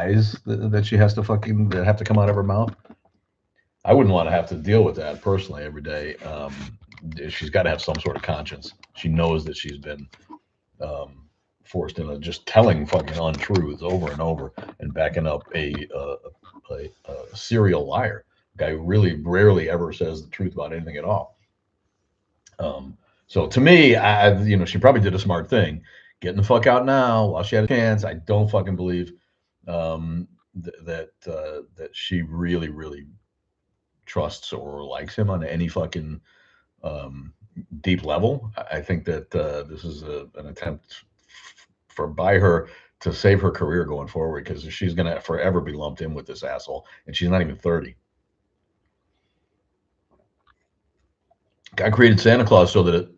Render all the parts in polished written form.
lies that she has to fucking that have to come out of her mouth. I wouldn't want to have to deal with that personally every day. She's got to have some sort of conscience. She knows that she's been um, forced into just telling fucking untruths over and over and backing up a serial liar. A guy who really rarely ever says the truth about anything at all. So to me, she probably did a smart thing, getting the fuck out now while she had a chance. I don't fucking believe that she really trusts or likes him on any fucking um, deep level. I think that this is an attempt for by her to save her career going forward because she's going to forever be lumped in with this asshole, and she's not even 30. God created Santa Claus so that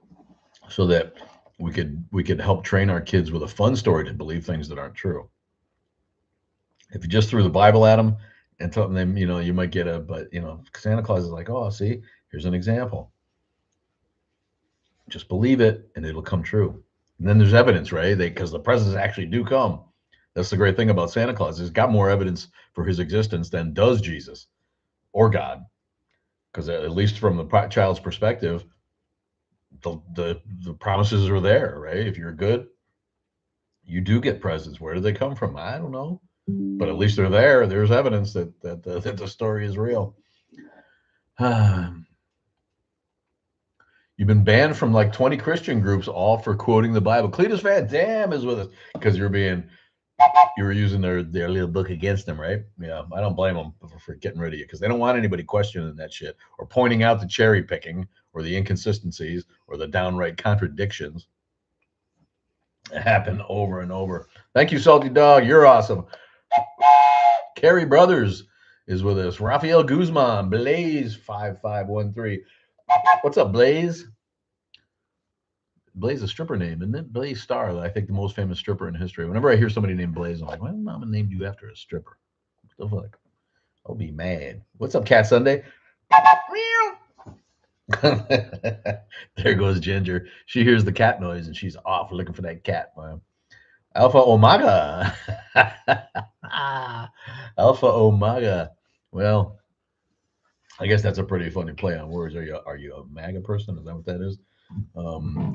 we could help train our kids with a fun story to believe things that aren't true. If you just threw the Bible at them and told them, you might get but Santa Claus is like, oh, see, here's an example. Just believe it and it'll come true. And then there's evidence, right? Because the presents actually do come. That's the great thing about Santa Claus. He's got more evidence for his existence than does Jesus or God. Because at least from the child's perspective, the promises are there, right? If you're good, you do get presents. Where do they come from? I don't know, but at least they're there. There's evidence that the story is real. You've been banned from like 20 Christian groups, all for quoting the Bible. Cletus Van Dam is with us because you were using their little book against them, right? Yeah, I don't blame them for getting rid of you because they don't want anybody questioning that shit or pointing out the cherry picking or the inconsistencies or the downright contradictions that happen over and over. Thank you, Salty Dog. You're awesome. Carrie Brothers is with us. Rafael Guzman, Blaze 5513. What's up, Blaze? Blaze is a stripper name, isn't it? Blaze Star, I think the most famous stripper in history. Whenever I hear somebody named Blaze, I'm like, why mama named you after a stripper? What the fuck? I'll be mad. What's up, Cat Sunday? There goes Ginger. She hears the cat noise and she's off looking for that cat. Wow. Alpha Omega. Alpha Omega. Well, I guess that's a pretty funny play on words. Are you a MAGA person? Is that what that is?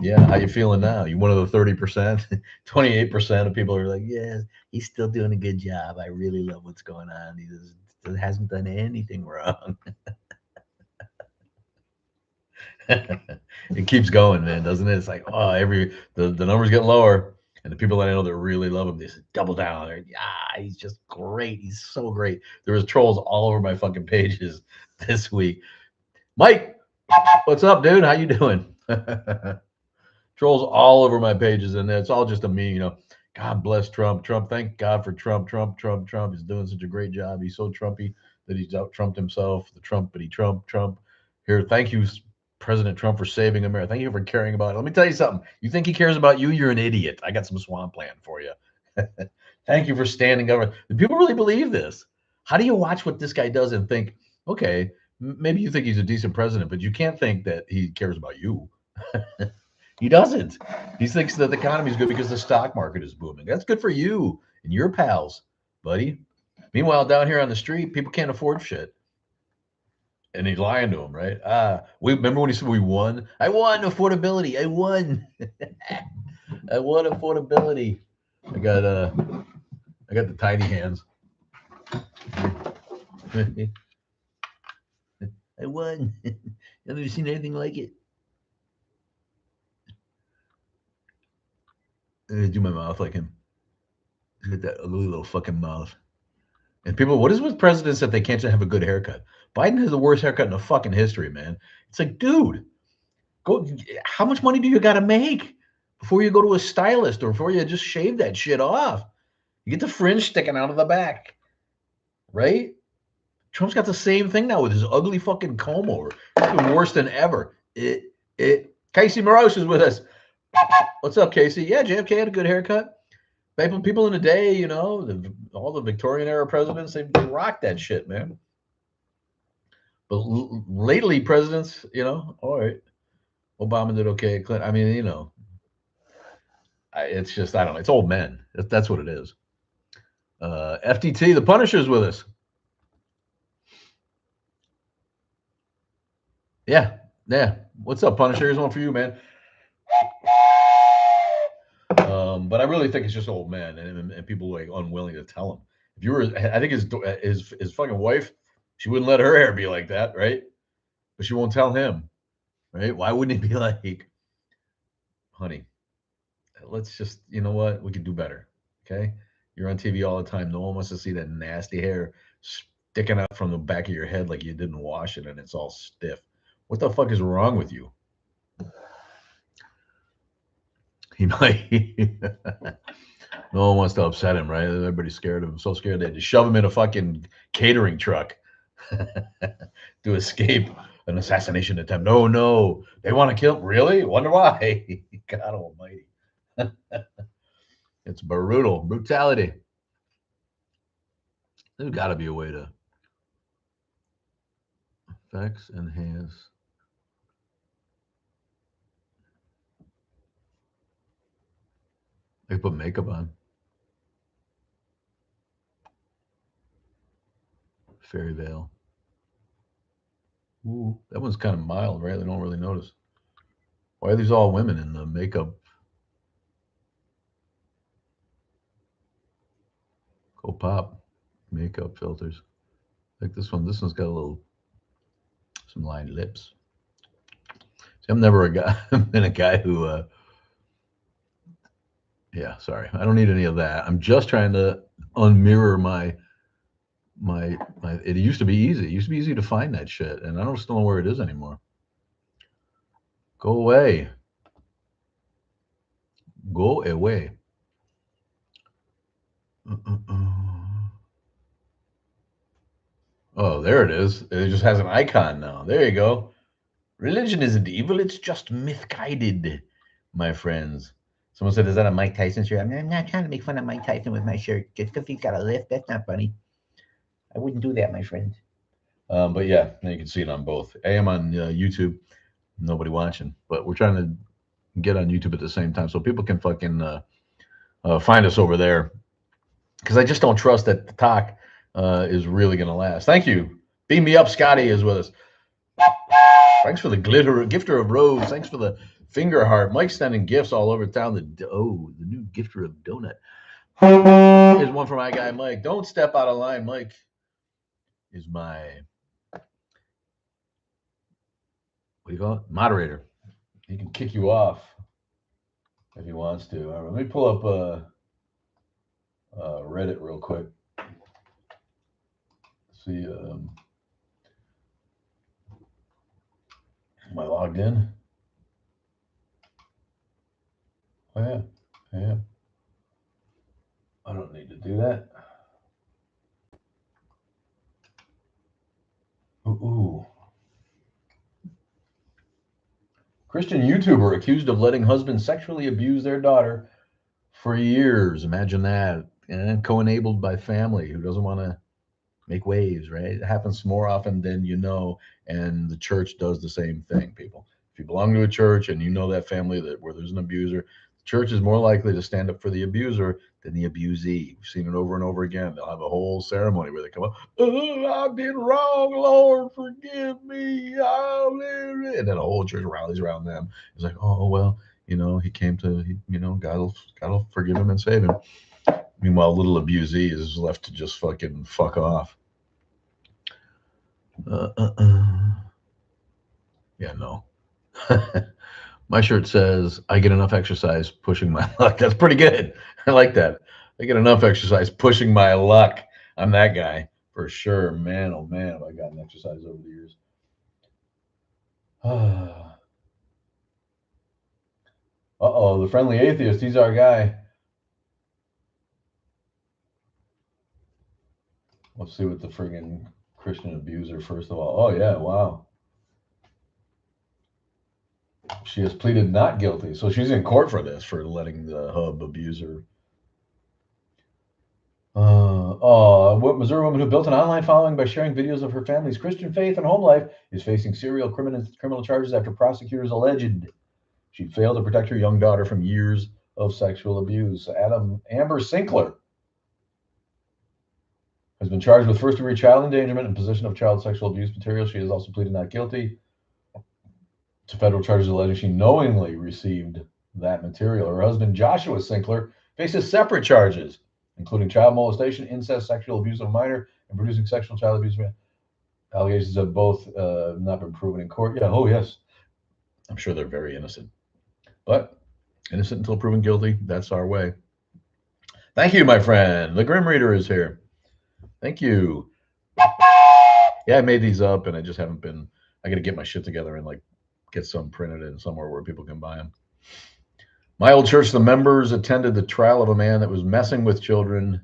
Yeah, how you feeling now? You one of the 30%? 28% of people are like, yes, he's still doing a good job. I really love what's going on. He hasn't done anything wrong. It keeps going, man, doesn't it? It's like, oh, the numbers get lower, and the people that I know that really love him, they say, double down. They're, yeah, he's just great. He's so great. There was trolls all over my fucking pages this week. Mike, what's up, dude? How you doing? Trolls all over my pages, and it's all just a meme. God bless Trump. Trump, thank God for Trump. Trump is doing such a great job. He's so Trumpy that he's out Trumped himself. The Trumpity Trump. Here, thank you, President Trump, for saving America. Thank you for caring about it. Let me tell you something. You think he cares about you? You're an idiot. I got some swampland for you. Thank you for standing over. Do people really believe this? How do you watch what this guy does and think, okay, maybe you think he's a decent president, but you can't think that he cares about you. He doesn't. He thinks that the economy is good because the stock market is booming. That's good for you and your pals, buddy. Meanwhile, down here on the street, people can't afford shit. And he's lying to them, right? We remember when he said we won. I won affordability. I won. I won affordability. I got the tiny hands. I won. I've never seen anything like it. I'm gonna do my mouth like him. Look at that ugly little fucking mouth. And people, what is with presidents that they can't just have a good haircut? Biden has the worst haircut in the fucking history, man. It's like, dude, go. How much money do you got to make before you go to a stylist or before you just shave that shit off? You get the fringe sticking out of the back, right? Trump's got the same thing now with his ugly fucking comb over. It's been worse than ever. Casey Morosh is with us. What's up, Casey? Yeah, JFK had a good haircut. People in the day, all the Victorian era presidents, they rocked that shit, man. But lately, presidents, all right, Obama did okay. Clinton, I mean, it's just, I don't know, it's old men. That's what it is. FTT, the Punisher's with us. Yeah. What's up, Punisher? Here's one for you, man. But I really think it's just old man, and people like unwilling to tell him. If you were, I think his fucking wife, she wouldn't let her hair be like that, right? But she won't tell him, right? Why wouldn't he be like, honey, let's just, you know what? We could do better. Okay. You're on TV all the time. No one wants to see that nasty hair sticking out from the back of your head like you didn't wash it and it's all stiff. What the fuck is wrong with you? He might. No one wants to upset him, right? Everybody's scared of him. So scared they had to shove him in a fucking catering truck to escape an assassination attempt. No. They want to kill him. Really? Wonder why. God almighty. It's brutality. There's got to be a way to effects, enhance. They put makeup on. Fairy Veil. Ooh, that one's kind of mild, right? They don't really notice. Why are these all women in the makeup? Go pop. Makeup filters. Like this one. This one's got some lined lips. See, I'm never been a guy who. Yeah, sorry. I don't need any of that. I'm just trying to unmirror my. It used to be easy. It used to be easy to find that shit, and I don't still know where it is anymore. Go away. Go away. Oh, there it is. It just has an icon now. There you go. Religion isn't evil, it's just myth-guided, my friends. Someone said, is that a Mike Tyson shirt? I'm not trying to make fun of Mike Tyson with my shirt. Just because he's got a lift, that's not funny. I wouldn't do that, my friends. But yeah, you can see it on both. I am on YouTube. Nobody watching. But we're trying to get on YouTube at the same time so people can fucking find us over there. Because I just don't trust that the talk is really going to last. Thank you. Beam me up. Scotty is with us. Thanks for the gifter of rose. Thanks for the finger heart. Mike's sending gifts all over town. The new gifter of donut. Here's one for my guy Mike. Don't step out of line. Mike is my what do you call it? Moderator. He can kick you off if he wants to. All right, let me pull up Reddit real quick. See, am I logged in? Oh, yeah. I don't need to do that. Ooh. Christian YouTuber accused of letting husband sexually abuse their daughter for years. Imagine that. And co-enabled by family who doesn't want to make waves, right? It happens more often than you know, and the church does the same thing, people. If you belong to a church and you know that family where there's an abuser, the church is more likely to stand up for the abuser than the abusee. We've seen it over and over again. They'll have a whole ceremony where they come up, oh, I did wrong, Lord, forgive me. And then a whole church rallies around them. It's like, oh, well, he came to, God will forgive him and save him. Meanwhile, little abusee is left to just fucking fuck off. Yeah, no. My shirt says, I get enough exercise pushing my luck. That's pretty good. I like that. I get enough exercise pushing my luck. I'm that guy for sure. Man, oh man, have I gotten exercise over the years. Uh-oh, the friendly atheist. He's our guy. Let's see what the friggin' Christian abuser, first of all. Oh, yeah, wow. She has pleaded not guilty. So she's in court for this, for letting the hub abuse her. A Missouri woman who built an online following by sharing videos of her family's Christian faith and home life is facing serial criminal charges after prosecutors alleged she failed to protect her young daughter from years of sexual abuse. Amber Sinkler been charged with first-degree child endangerment and possession of child sexual abuse material. She has also pleaded not guilty to federal charges alleging she knowingly received that material. Her husband, Joshua Sinclair, faces separate charges, including child molestation, incest, sexual abuse of a minor, and producing sexual child abuse. Allegations have both not been proven in court. Yeah, oh yes. I'm sure they're very innocent. But innocent until proven guilty. That's our way. Thank you, my friend. The Grim Reader is here. Thank you. Yeah, I made these up, and I just haven't been. I got to get my shit together and like get some printed in somewhere where people can buy them. My old church, the members attended the trial of a man that was messing with children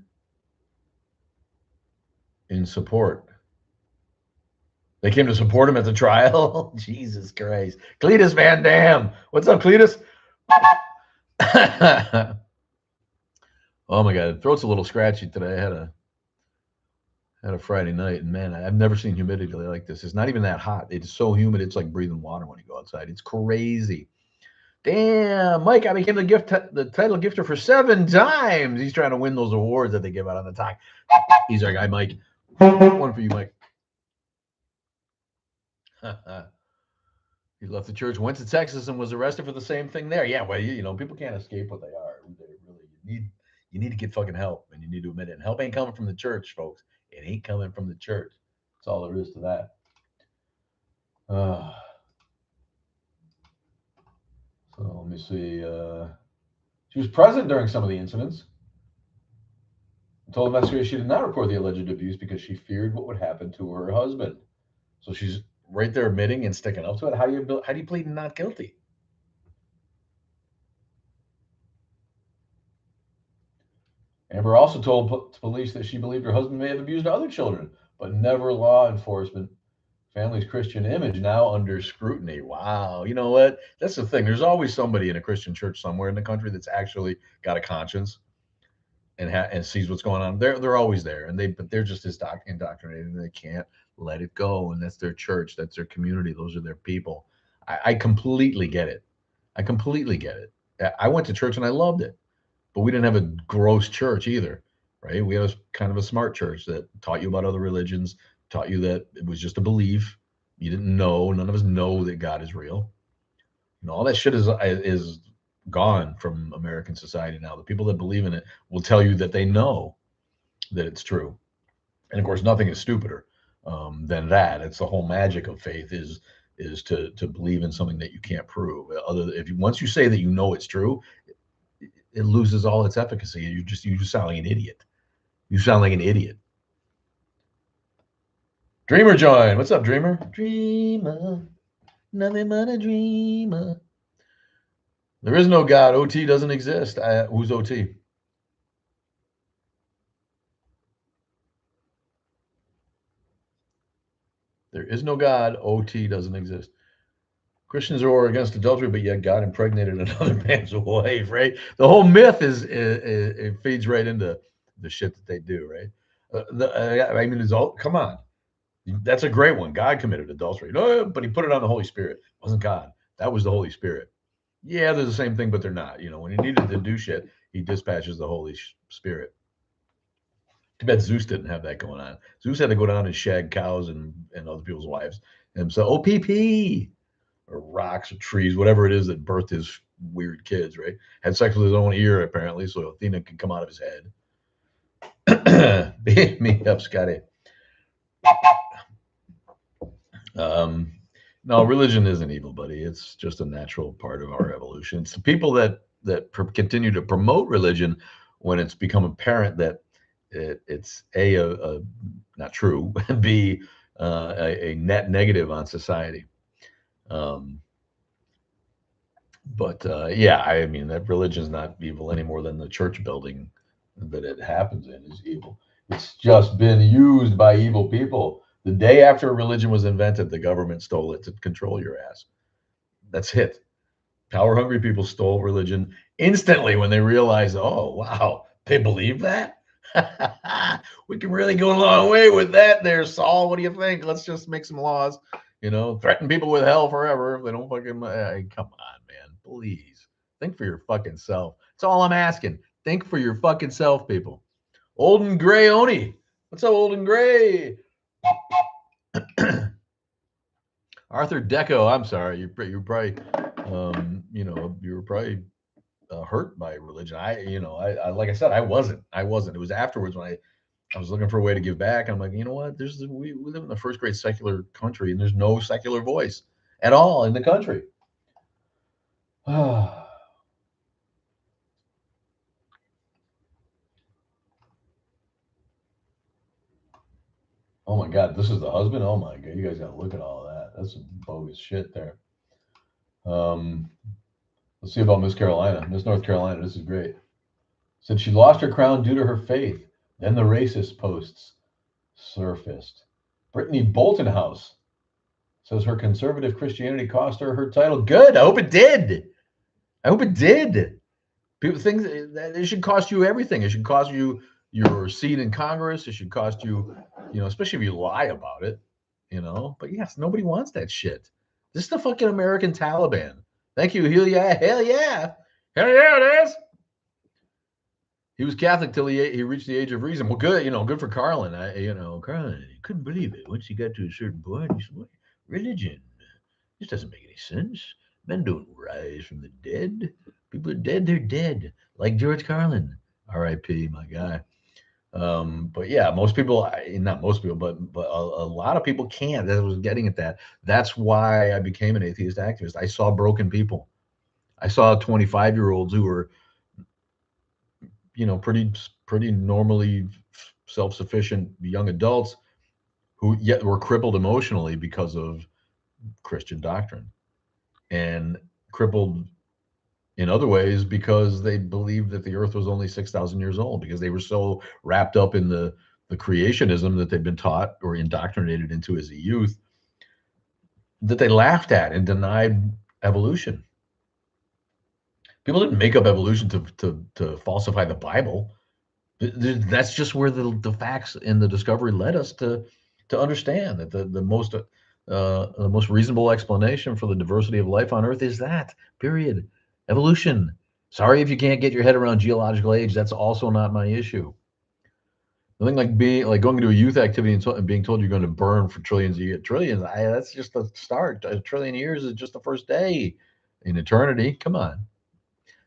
in support. They came to support him at the trial. Jesus Christ. Cletus Van Dam. What's up, Cletus? Oh my God. Throat's a little scratchy today. I had a Friday night, and man, I've never seen humidity like this. It's not even that hot. It's so humid. It's like breathing water when you go outside. It's crazy. Damn, Mike, I became the title gifter for 7 times. He's trying to win those awards that they give out on the talk. He's our guy, Mike. One for you, Mike. He left the church, went to Texas, and was arrested for the same thing there. Yeah, well, you know, people can't escape what they are. They really you need to get fucking help, and you need to admit it. And help ain't coming from the church, folks. It ain't coming from the church. That's all there is to that. So let me see. She was present during some of the incidents. Told investigators she did not report the alleged abuse because she feared what would happen to her husband. So she's right there admitting and sticking up to it. How do you plead not guilty? Amber also told police that she believed her husband may have abused other children, but never law enforcement. Family's Christian image now under scrutiny. Wow. You know what? That's the thing. There's always somebody in a Christian church somewhere in the country that's actually got a conscience and sees what's going on. They're always there, but they're just indoctrinated, and they can't let it go. And that's their church. That's their community. Those are their people. I completely get it. I completely get it. I went to church and I loved it, but we didn't have a gross church either, right? We had kind of a smart church that taught you about other religions, taught you that it was just a belief. You didn't know. None of us know that God is real. You know, all that shit is gone from American society now. The people that believe in it will tell you that they know that it's true. And of course, nothing is stupider than that. It's the whole magic of faith is to believe in something that you can't prove. Once you say that you know it's true, it loses all its efficacy. You just sound like an idiot. You sound like an idiot. Dreamer join. What's up, Dreamer? Dreamer, nothing but a dreamer. There is no God. OT doesn't exist. Who's OT? There is no God. OT doesn't exist. Christians are against adultery, but yet God impregnated another man's wife, right? The whole myth it feeds right into the shit that they do, right? I mean, come on. That's a great one. God committed adultery. No, but he put it on the Holy Spirit. It wasn't God. That was the Holy Spirit. Yeah, they're the same thing, but they're not. You know, when he needed to do shit, he dispatches the Holy Spirit. Too bad Zeus didn't have that going on. Zeus had to go down and shag cows and other people's wives. And so, OPP, or rocks or trees, whatever it is that birthed his weird kids, right? Had sex with his own ear, apparently, so Athena could come out of his head. Beat me up, Scotty. No, religion isn't evil, buddy. It's just a natural part of our evolution. It's the people that continue to promote religion when it's become apparent that it's a not true, b a net negative on society. But yeah, I mean that religion's not evil any more than the church building that it happens in is evil. It's just been used by evil people. The day after religion was invented, the government stole it to control your ass. That's it. Power hungry people stole religion instantly when they realized, oh, wow, they believe that? We can really go a long way with that there, Saul. What do you think? Let's just make some laws, threaten people with hell forever if they don't fucking, come on, man, please. Think for your fucking self. That's all I'm asking. Think for your fucking self, people. Old and gray Oni. What's up, old and gray? Arthur Deco. I'm sorry. You're probably, you were probably hurt by religion. I like I said, I wasn't. I wasn't. It was afterwards when I was looking for a way to give back. I'm like, you know what? We live in the first great secular country, and there's no secular voice at all in the country. Oh my God, this is the husband. Oh my God, you guys got to look at all of that. That's some bogus shit there. Um, let's see about Miss Carolina, Miss North Carolina. This is great. Said she lost her crown due to her faith. Then the racist posts surfaced. Brittany Boltonhouse says her conservative Christianity cost her her title. Good. I hope it did. I hope it did. People think that it should cost you everything. It should cost you your seat in Congress. It should cost you, especially if you lie about it, But yes, nobody wants that shit. This is the fucking American Taliban. Thank you. Hell yeah. Hell yeah. Hell yeah, it is. He was Catholic till he reached the age of reason. Well, good, good for Carlin. Carlin, he couldn't believe it. Once he got to a certain point, he said, "What? Religion? This doesn't make any sense. Men don't rise from the dead. People are dead, they're dead." Like George Carlin, R.I.P. My guy. But yeah, most people, not most people, but a lot of people can't. That was getting at that. That's why I became an atheist activist. I saw broken people. I saw 25-year-olds who were pretty normally self-sufficient young adults who yet were crippled emotionally because of Christian doctrine, and crippled in other ways because they believed that the earth was only 6,000 years old, because they were so wrapped up in the creationism that they've been taught or indoctrinated into as a youth, that they laughed at and denied evolution. People didn't make up evolution to falsify the Bible. That's just where the facts and the discovery led us to understand that the most reasonable explanation for the diversity of life on Earth is that, period. Evolution. Sorry if you can't get your head around geological age. That's also not my issue. Nothing like going to a youth activity and being told you're going to burn for trillions of years. Trillions. That's just the start. A trillion years is just the first day in eternity. Come on.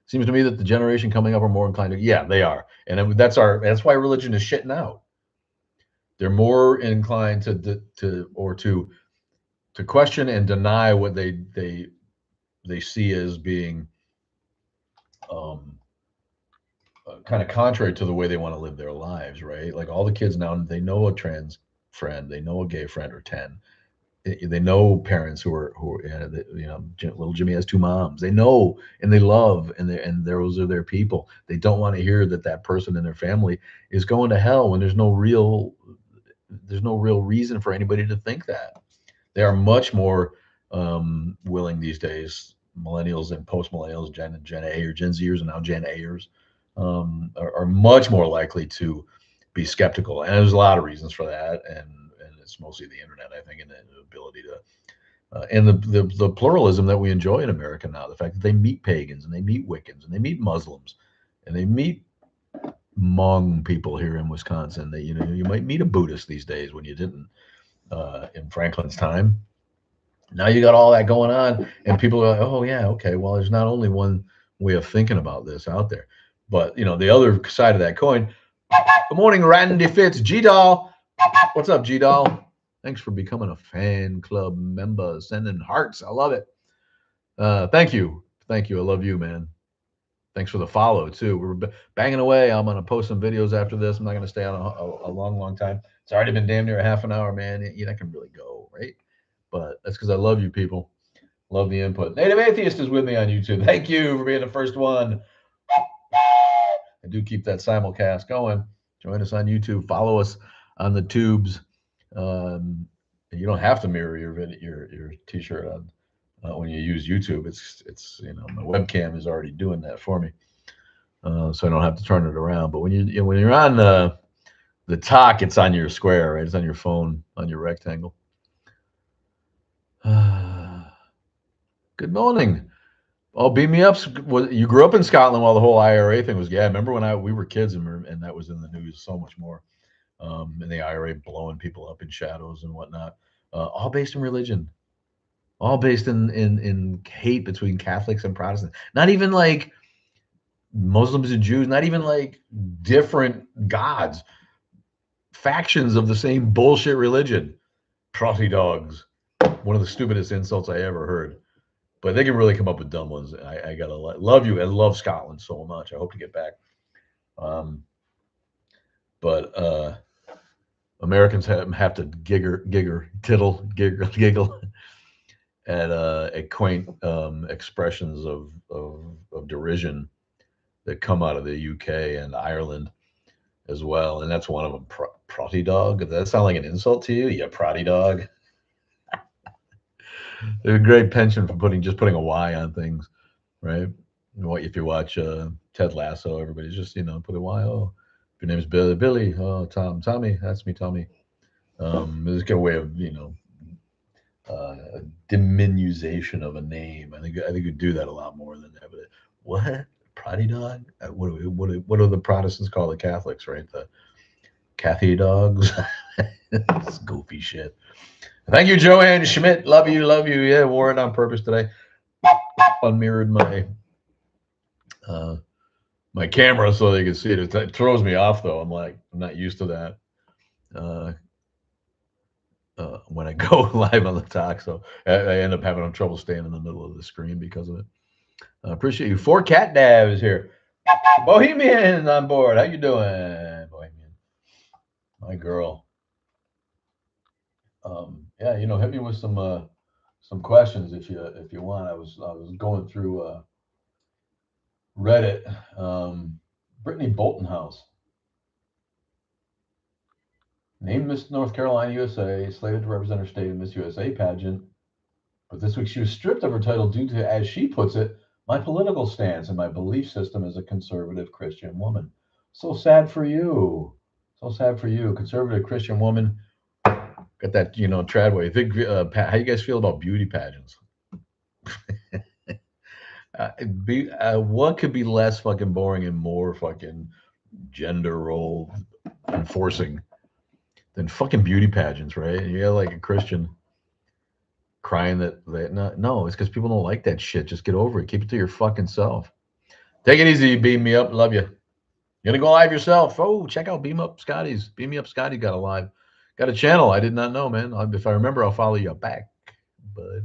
Seems to me that the generation coming up are more inclined to, yeah, they are, and that's why religion is shitting out. They're more inclined to question and deny what they see as being um, kind of contrary to the way they want to live their lives, right? Like all the kids now, they know a trans friend, they know a gay friend or 10. They know parents who are little Jimmy has two moms. They know and they love, and those are their people. They don't want to hear that person in their family is going to hell when there's no real reason for anybody to think that. They are much more willing these days. Millennials and post millennials, Gen A or Gen Zers, and now Gen Ayers are much more likely to be skeptical, and there's a lot of reasons for that, and it's mostly the internet, I think, and the ability to and the pluralism that we enjoy in America now. The fact that they meet pagans and they meet Wiccans and they meet Muslims and they meet Hmong people here in Wisconsin. That you might meet a Buddhist these days when you didn't in Franklin's time. Now you got all that going on, and people are like, "Oh yeah, okay. Well, there's not only one way of thinking about this out there, but the other side of that coin." Good morning, Randy Fitz, G Doll. What's up, G Doll? Thanks for becoming a fan club member, sending hearts. I love it. Thank you, thank you. I love you, man. Thanks for the follow too. We're banging away. I'm gonna post some videos after this. I'm not gonna stay on a long, long time. It's already been damn near a half an hour, man. I can really go, right? But that's because I love you people. Love the input. Native Atheist is with me on YouTube. Thank you for being the first one. I do keep that simulcast going. Join us on YouTube. Follow us on the tubes. You don't have to mirror your t-shirt on when you use YouTube. It's my webcam is already doing that for me, so I don't have to turn it around. But when you're on the talk, it's on your square, right? It's on your phone, on your rectangle. Good morning. Oh, beat me up. You grew up in Scotland while the whole IRA thing was. Yeah, I remember when we were kids and that was in the news so much more. and the IRA blowing people up in shadows and whatnot, all based in religion, all based in hate between Catholics and Protestants. Not even like Muslims and Jews, not even like different gods, factions of the same bullshit religion. Trotty dogs. One of the stupidest insults I ever heard. But they can really come up with dumb ones. I gotta love you. I love Scotland so much. I hope to get back. Um, but Americans have to giggle at quaint expressions of derision that come out of the UK and Ireland as well, and that's one of them. Protty dog. Does that sound like an insult to you? Yeah, protty dog. There's a great penchant for putting a Y on things, right? If you watch Ted Lasso, everybody's just put a Y. Oh, if your name's Billy. Oh, Tommy. That's me, Tommy. There's a way of diminuzation of a name. I think we do that a lot more than that. But what Protty dog? What do the Protestants call the Catholics? Right, the Cathy dogs. It's goofy shit. Thank you, Joanne Schmidt. Love you, love you. Yeah, wore it on purpose today. Unmirrored uh, my camera so they can see it. It throws me off though. I'm not used to that. Uh, when I go live on the talk, so I end up having trouble staying in the middle of the screen because of it. I appreciate you. 4 Cat Dab is here. Bohemian on board. How you doing, Bohemian? My girl. Yeah, hit me with some questions if you want. I was going through Reddit. Brittany Bolton House named Miss North Carolina USA, slated to represent her state in Miss USA pageant. But this week she was stripped of her title due to, as she puts it, my political stance and my belief system as a conservative Christian woman. So sad for you. So sad for you, conservative Christian woman. Got that, Tradway. How you guys feel about beauty pageants? What could be less fucking boring and more fucking gender role enforcing than fucking beauty pageants, right? You got like a Christian crying that no, it's because people don't like that shit. Just get over it. Keep it to your fucking self. Take it easy. Beam me up. Love you. You're gonna go live yourself. Oh, check out Beam Up Scotty's. Beam Me Up Scotty got a live. Got a channel. I did not know, man. If I remember, I'll follow you back. But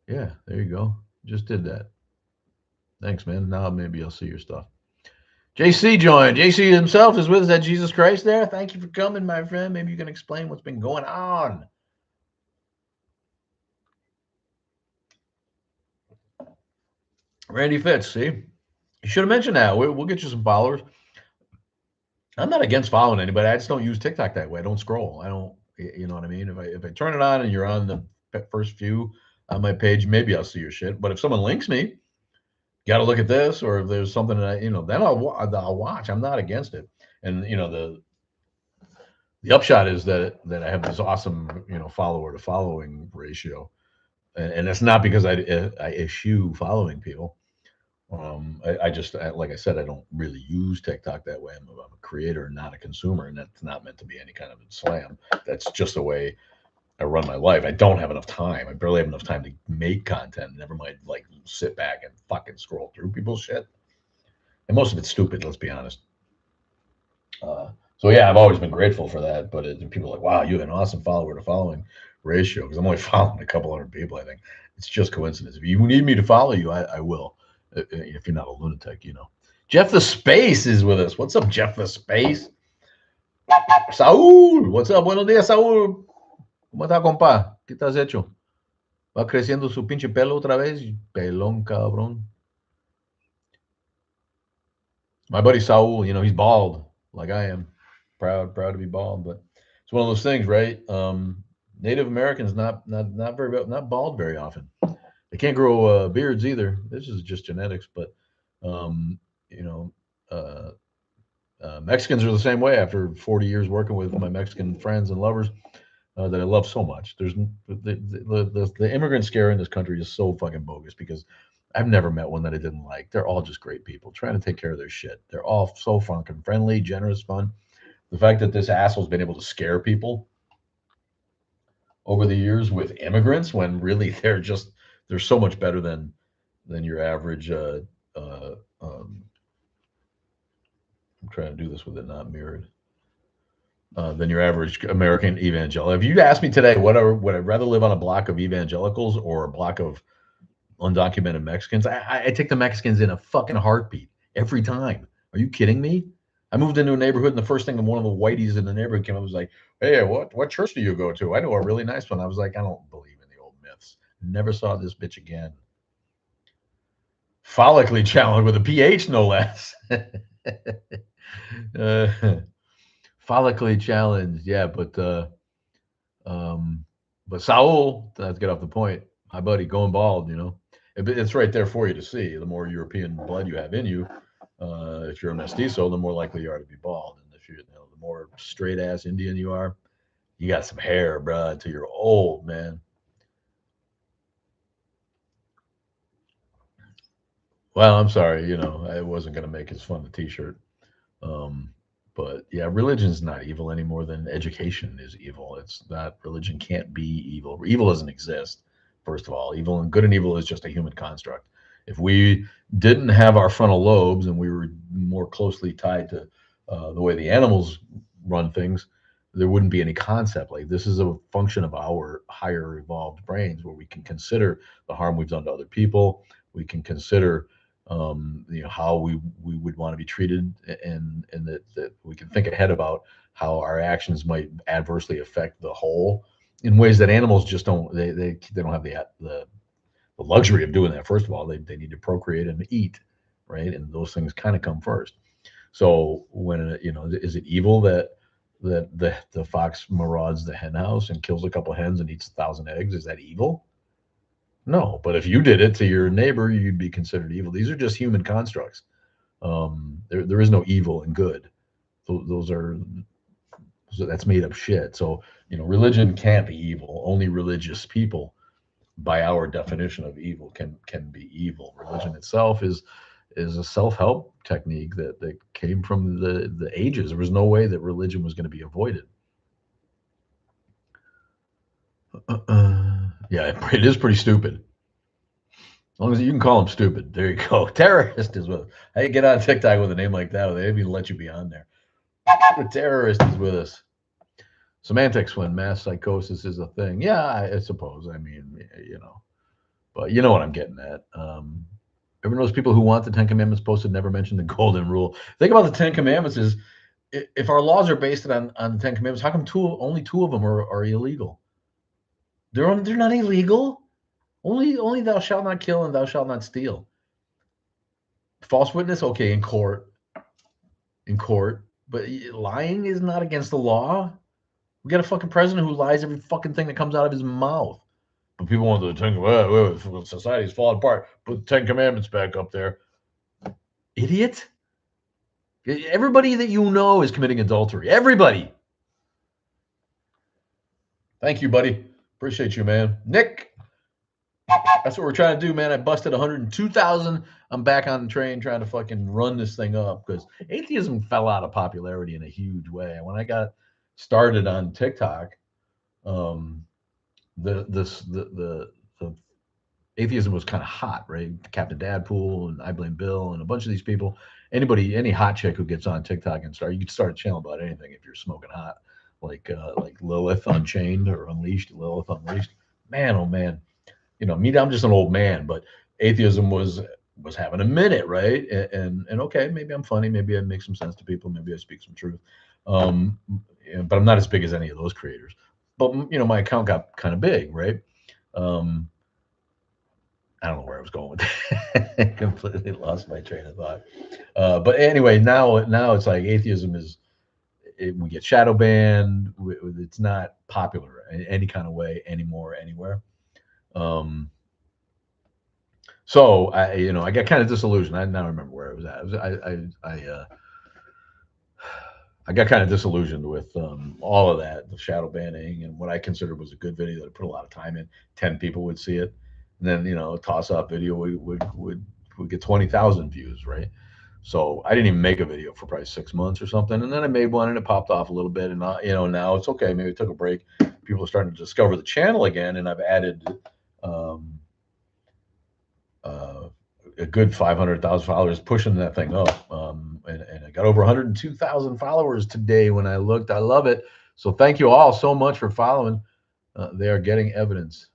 yeah, there you go. Just did that. Thanks, man. Now maybe I'll see your stuff. JC joined. JC himself is with us at Jesus Christ there. Thank you for coming, my friend. Maybe you can explain what's been going on. Randy Fitz, see? You should have mentioned that. We'll get you some followers. I'm not against following anybody. I just don't use TikTok that way. I don't scroll. I don't, you know what I mean? If I turn it on and you're on the first few on my page, maybe I'll see your shit. But if someone links me, got to look at this, or if there's something that then I'll watch. I'm not against it. And the upshot is that I have this awesome follower to following ratio, and it's not because I eschew following people. I just like I said, I don't really use TikTok that way. I'm a creator, not a consumer, and that's not meant to be any kind of slam. That's just the way I run my life. I don't have enough time. I barely have enough time to make content. Never mind, like sit back and fucking scroll through people's shit. And most of it's stupid. Let's be honest. So yeah, I've always been grateful for that. But people are like, wow, you have an awesome follower to following ratio, because I'm only following a couple hundred people. I think it's just coincidence. If you need me to follow you, I will. If you're not a lunatic, Jeff the Space is with us. What's up, Jeff the Space? Saúl, what's up? Buenos días, Saúl. ¿Cómo está, compa? ¿Qué estás hecho? Va creciendo su pinche pelo otra vez. Pelón, cabrón. My buddy Saúl, he's bald, like I am. Proud to be bald, but it's one of those things, right? Native Americans not bald very often. They can't grow beards either. This is just genetics, but Mexicans are the same way. After 40 years working with my Mexican friends and lovers that I love so much, there's the immigrant scare in this country is so fucking bogus, because I've never met one that I didn't like. They're all just great people trying to take care of their shit. They're all so fucking friendly, generous, fun. The fact that this asshole's been able to scare people over the years with immigrants when really they're so much better than your average. Uh, I'm trying to do this with it not mirrored. Than your average American evangelical. If you asked me today, would I rather live on a block of evangelicals or a block of undocumented Mexicans? I take the Mexicans in a fucking heartbeat every time. Are you kidding me? I moved into a neighborhood, and the first thing one of the whiteys in the neighborhood came up was like, "Hey, what church do you go to? I know a really nice one." I was like, "I don't believe in the old myths. Never saw this bitch again." Follically challenged with a PH, no less. uh, follically challenged, yeah, um, but Saul, to get off the point, my buddy going bald, it's right there for you to see. The more European blood you have in you, if you're a mestizo, the more likely you are to be bald. And if the more straight ass Indian you are, you got some hair, bro, until you're old, man. Well, I'm sorry, I wasn't gonna make as fun a T-shirt. Um, but yeah, religion's not evil any more than education is evil. It's not religion can't be evil. Evil doesn't exist. First of all, evil and good and evil is just a human construct. If we didn't have our frontal lobes and we were more closely tied to the way the animals run things, there wouldn't be any concept. Like this is a function of our higher evolved brains where we can consider the harm we've done to other people. We can consider how we would want to be treated, and that we can think ahead about how our actions might adversely affect the whole in ways that animals just don't. They don't have the luxury of doing that. First of all, they need to procreate and eat, right? And those things kind of come first. So when is it evil that the fox marauds the hen house and kills a couple hens and eats 1,000 eggs? Is that evil? No, but if you did it to your neighbor, you'd be considered evil. These are just human constructs. There is no evil and good. Those are that's made up shit. So religion can't be evil. Only religious people, by our definition of evil, can be evil. Religion itself is a self help technique that came from the ages. There was no way that religion was going to be avoided. Yeah, it is pretty stupid. As long as you can call them stupid. There you go. Terrorist is with us. How you get on TikTok with a name like that? They even let you be on there. The terrorist is with us. Semantics when mass psychosis is a thing. Yeah, I suppose. I mean, but you know what I'm getting at. Everyone knows people who want the Ten Commandments posted never mention the Golden Rule. Think about the Ten Commandments is if our laws are based on the Ten Commandments, how come only two of them are illegal? They're not illegal. Only thou shalt not kill and thou shalt not steal. False witness, okay, in court, but lying is not against the law. We got a fucking president who lies every fucking thing that comes out of his mouth. But people want to think, well, society's falling apart. Put the Ten Commandments back up there. Idiot. Everybody that you know is committing adultery. Everybody. Thank you, buddy. Appreciate you, man. Nick, that's what we're trying to do, man. I busted 102,000. I'm back on the train trying to fucking run this thing up because atheism fell out of popularity in a huge way. When I got started on TikTok, um, the atheism was kind of hot, right? Captain Dadpool and I Blame Bill and a bunch of these people. Any hot chick who gets on TikTok and you can start a channel about anything if you're smoking hot, like Lilith Unchained or Unleashed, Lilith Unleashed. Man, oh man, me, I'm just an old man, but atheism was having a minute, right? And okay, maybe I'm funny, maybe I make some sense to people, maybe I speak some truth, but I'm not as big as any of those creators. But my account got kind of big, right? Um, I don't know where I was going with that. Completely lost my train of thought. But anyway, now it's like atheism we get shadow banned. It's not popular in any kind of way anymore anywhere. Um, so I got kind of disillusioned. I now remember where I was at. I got kind of disillusioned with all of that, the shadow banning, and what I considered was a good video that I put a lot of time in. 10 people would see it, and then a toss up video would get 20,000 views, right? So I didn't even make a video for probably 6 months or something, and then I made one and it popped off a little bit, and now it's okay. Maybe I took a break. People are starting to discover the channel again, and I've added um, uh, a good 500,000 followers, pushing that thing up, and I got over 102,000 followers today when I looked. I love it. So thank you all so much for following. They are getting evidence.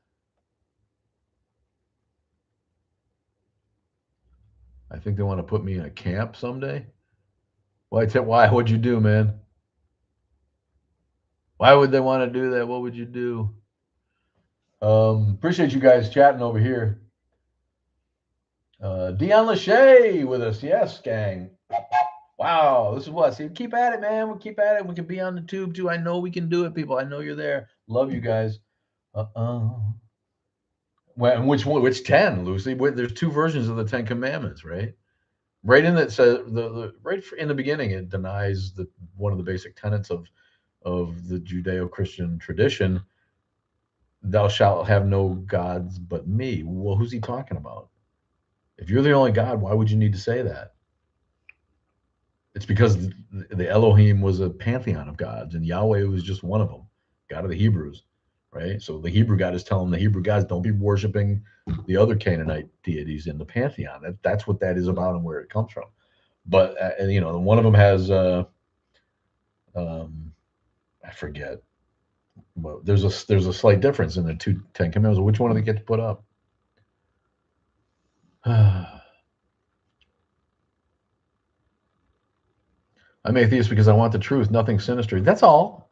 I think they want to put me in a camp someday. Why? Why? What'd you do, man? Why would they want to do that? What would you do? Appreciate you guys chatting over here. Dion Lachey with us. Yes, gang. Wow, this is what. See, keep at it, man. We'll keep at it. We can be on the tube too. I know we can do it, people. I know you're there. Love you guys. Well, and which one? Which 10, Lucy? There's two versions of the Ten Commandments, right? Right in that says the right in the beginning, it denies the one of the basic tenets of the Judeo-Christian tradition. Thou shalt have no gods but me. Well, who's he talking about? If you're the only God, why would you need to say that? It's because the Elohim was a pantheon of gods, and Yahweh was just one of them, God of the Hebrews, right? So the Hebrew God is telling the Hebrew gods, don't be worshiping the other Canaanite deities in the pantheon. That's what that is about and where it comes from. But one of them has I forget. But there's a slight difference in the two Ten Commandments. Which one do they get to put up? I'm atheist because I want the truth, nothing sinister. That's all.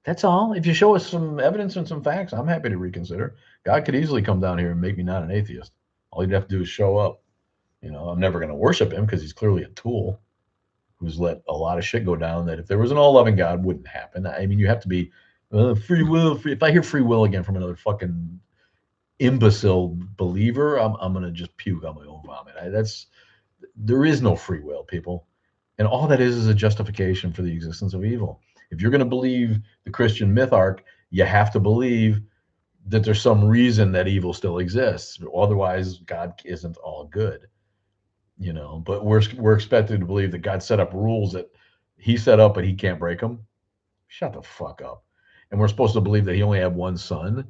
That's all. If you show us some evidence and some facts, I'm happy to reconsider. God could easily come down here and make me not an atheist. All you'd have to do is show up. I'm never going to worship him because he's clearly a tool who's let a lot of shit go down that if there was an all-loving God, wouldn't happen. I mean, you have to be free will. If I hear free will again from another fucking imbecile believer, I'm going to just puke on my own vomit. There is no free will, people. And all that is a justification for the existence of evil. If you're going to believe the Christian myth arc, you have to believe that there's some reason that evil still exists. Otherwise, God isn't all good. But we're expected to believe that God set up rules that he set up, but he can't break them. Shut the fuck up. And we're supposed to believe that he only had one son.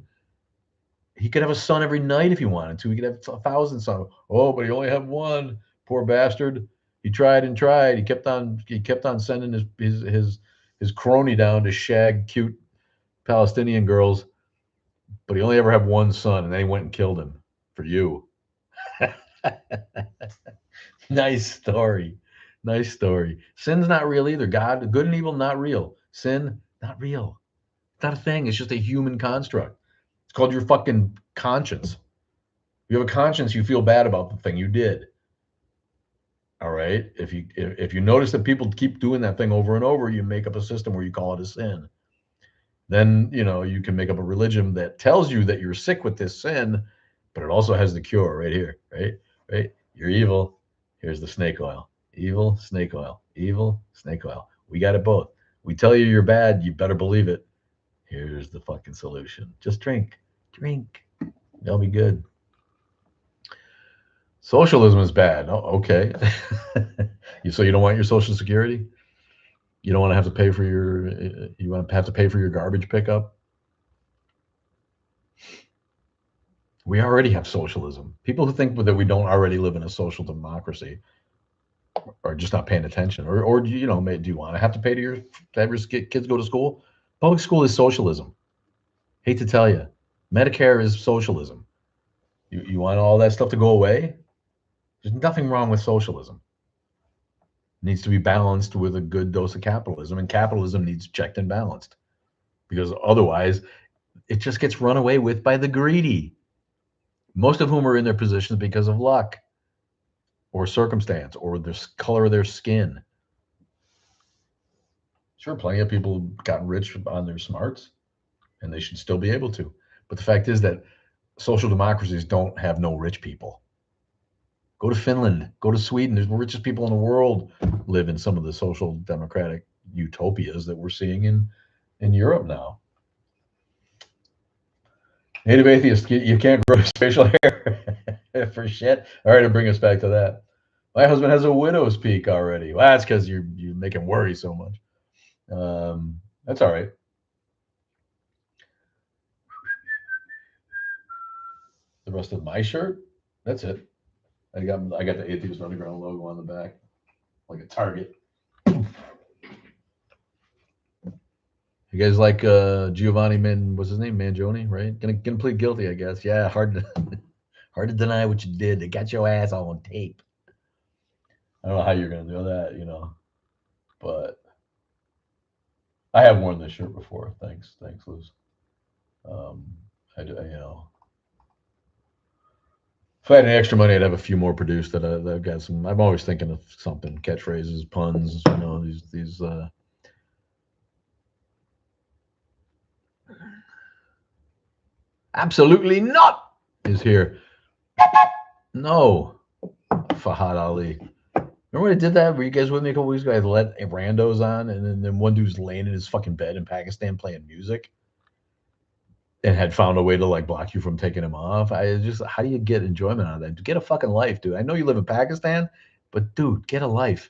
He could have a son every night if he wanted to. He could have 1,000 sons. Oh, but he only had one. Poor bastard. He tried and tried. He kept on sending his crony down to shag cute Palestinian girls, but he only ever had one son, and then he went and killed him for you. Nice story. Nice story. Sin's not real either. God, good and evil, not real. Sin, not real. It's not a thing. It's just a human construct. It's called your fucking conscience. If you have a conscience, you feel bad about the thing you did. All right. If you notice that people keep doing that thing over and over, you make up a system where you call it a sin. Then you can make up a religion that tells you that you're sick with this sin, but it also has the cure right here. Right. You're evil. Here's the snake oil. Evil, snake oil. Evil, snake oil. We got it both. We tell you you're bad. You better believe it. Here's the fucking solution. Just drink. They'll be good. Socialism is bad. Oh, okay. So you don't want your Social Security? You don't want to have to pay for your garbage pickup? We already have socialism. People who think that we don't already live in a social democracy are just not paying attention. Or do you want to have to pay to have your kids go to school? Public school is socialism. Hate to tell you. Medicare is socialism. You want all that stuff to go away? There's nothing wrong with socialism. It needs to be balanced with a good dose of capitalism, and capitalism needs checked and balanced, because otherwise it just gets run away with by the greedy, most of whom are in their positions because of luck or circumstance or the color of their skin. Sure, plenty of people got rich on their smarts, and they should still be able to. But the fact is that social democracies don't have no rich people. Go to Finland, go to Sweden. There's the richest people in the world live in some of the social democratic utopias that we're seeing in Europe now. Native atheist, you can't grow facial hair for shit. All right, I'll bring us back to that. My husband has a widow's peak already. Well, that's because you make him worry so much. That's all right. The rest of my shirt. That's it. I got the Atheist Underground logo on the back, like a target. You guys like Giovanni what's his name? Mangione, right? Gonna plead guilty, I guess. Yeah, hard to hard to deny what you did. They got your ass all on tape. I don't know how you're gonna do that, but I have worn this shirt before. Thanks, Liz. Um, I do. If I had any extra money, I'd have a few more produced. That I've got some. I'm always thinking of something, catchphrases, puns. These. Absolutely not is here. No, Fahad Ali. Remember when I did that? Were you guys with me a couple weeks ago? I let randos on, and then one dude's laying in his fucking bed in Pakistan playing music, and had found a way to like block you from taking him off. I just, how do you get enjoyment out of that? Get a fucking life, dude. I know you live in Pakistan, but dude, get a life.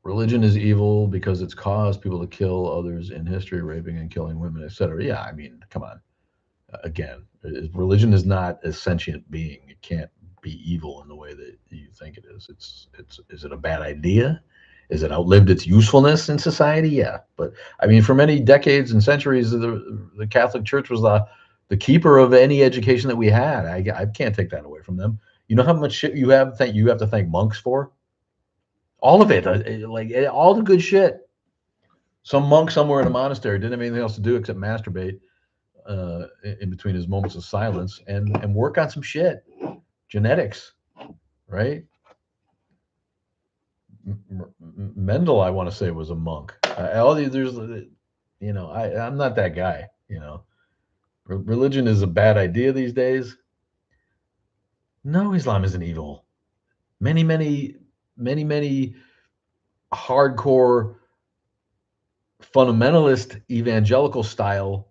Religion is evil because it's caused people to kill others in history, raping and killing women, etc. Yeah, I mean, come on. Again, religion is not a sentient being. It can't be evil in the way that you think it is. It's is it a bad idea? Is it outlived its usefulness in society? Yeah, but I mean, for many decades and centuries, the Catholic Church was the keeper of any education that we had. I can't take that away from them. You know how much shit you have to thank monks for? All of it, all the good shit. Some monk somewhere in a monastery didn't have anything else to do except masturbate in between his moments of silence and work on some shit, genetics, right? Mendel, I want to say, was a monk. All these, I'm not that guy. Religion is a bad idea these days. No, Islam isn't evil. Many, many, many, many hardcore fundamentalist evangelical style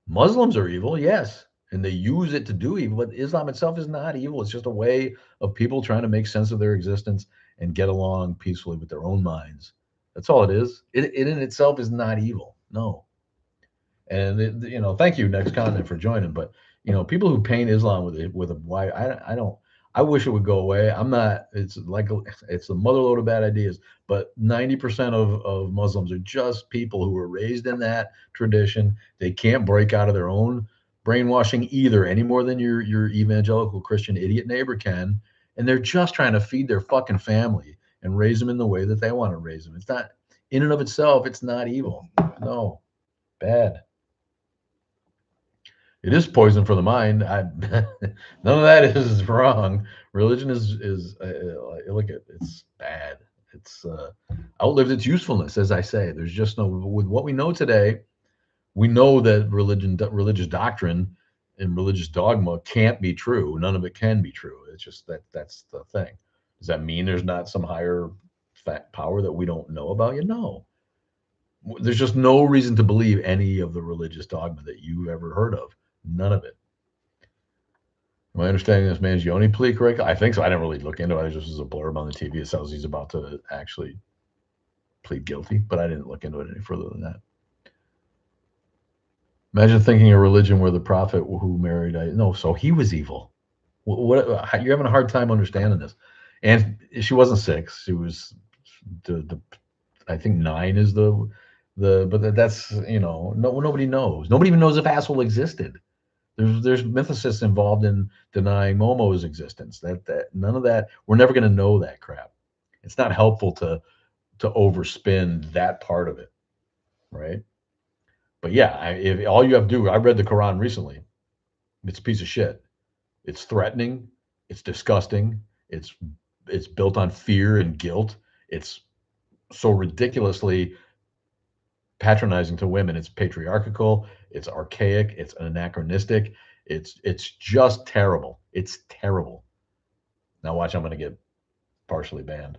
Muslims are evil, yes, and they use it to do evil, but Islam itself is not evil. It's just a way of people trying to make sense of their existence and get along peacefully with their own minds. That's all it is. It in itself is not evil. No. And thank you, Next Continent, for joining. But people who paint Islam with a why, I don't. I wish it would go away. I'm not. It's a mother load of bad ideas. But 90% of Muslims are just people who were raised in that tradition. They can't break out of their own brainwashing either, any more than your evangelical Christian idiot neighbor can. And they're just trying to feed their fucking family and raise them in the way that they want to raise them. It's not in and of itself. It's not evil. No, bad. It is poison for the mind. None of that is wrong. Religion is look at it's bad. It's outlived its usefulness, as I say. There's just no with what we know today. We know that religious doctrine, and religious dogma can't be true. None of it can be true. It's just that's the thing. Does that mean there's not some higher power that we don't know about? You know, there's just no reason to believe any of the religious dogma that you've ever heard of. None of it. Am I understanding this man's Yoni plea correctly? I think so. I didn't really look into it. It just was a blurb on the TV. It says he's about to actually plead guilty, but I didn't look into it any further than that. Imagine thinking a religion where the prophet who married, no, so he was evil. What you're having a hard time understanding this. And she wasn't 6. She was I think 9 is but that's, nobody knows. Nobody even knows if asshole existed. There's mythicists involved in denying Momo's existence. That none of that. We're never going to know that crap. It's not helpful to overspin that part of it, right? But yeah, if all you have to do, I read the Quran recently. It's a piece of shit. It's threatening. It's disgusting. It's built on fear and guilt. It's so ridiculously patronizing to women. It's patriarchal. It's archaic. It's anachronistic. It's just terrible. It's terrible. Now watch, I'm going to get partially banned.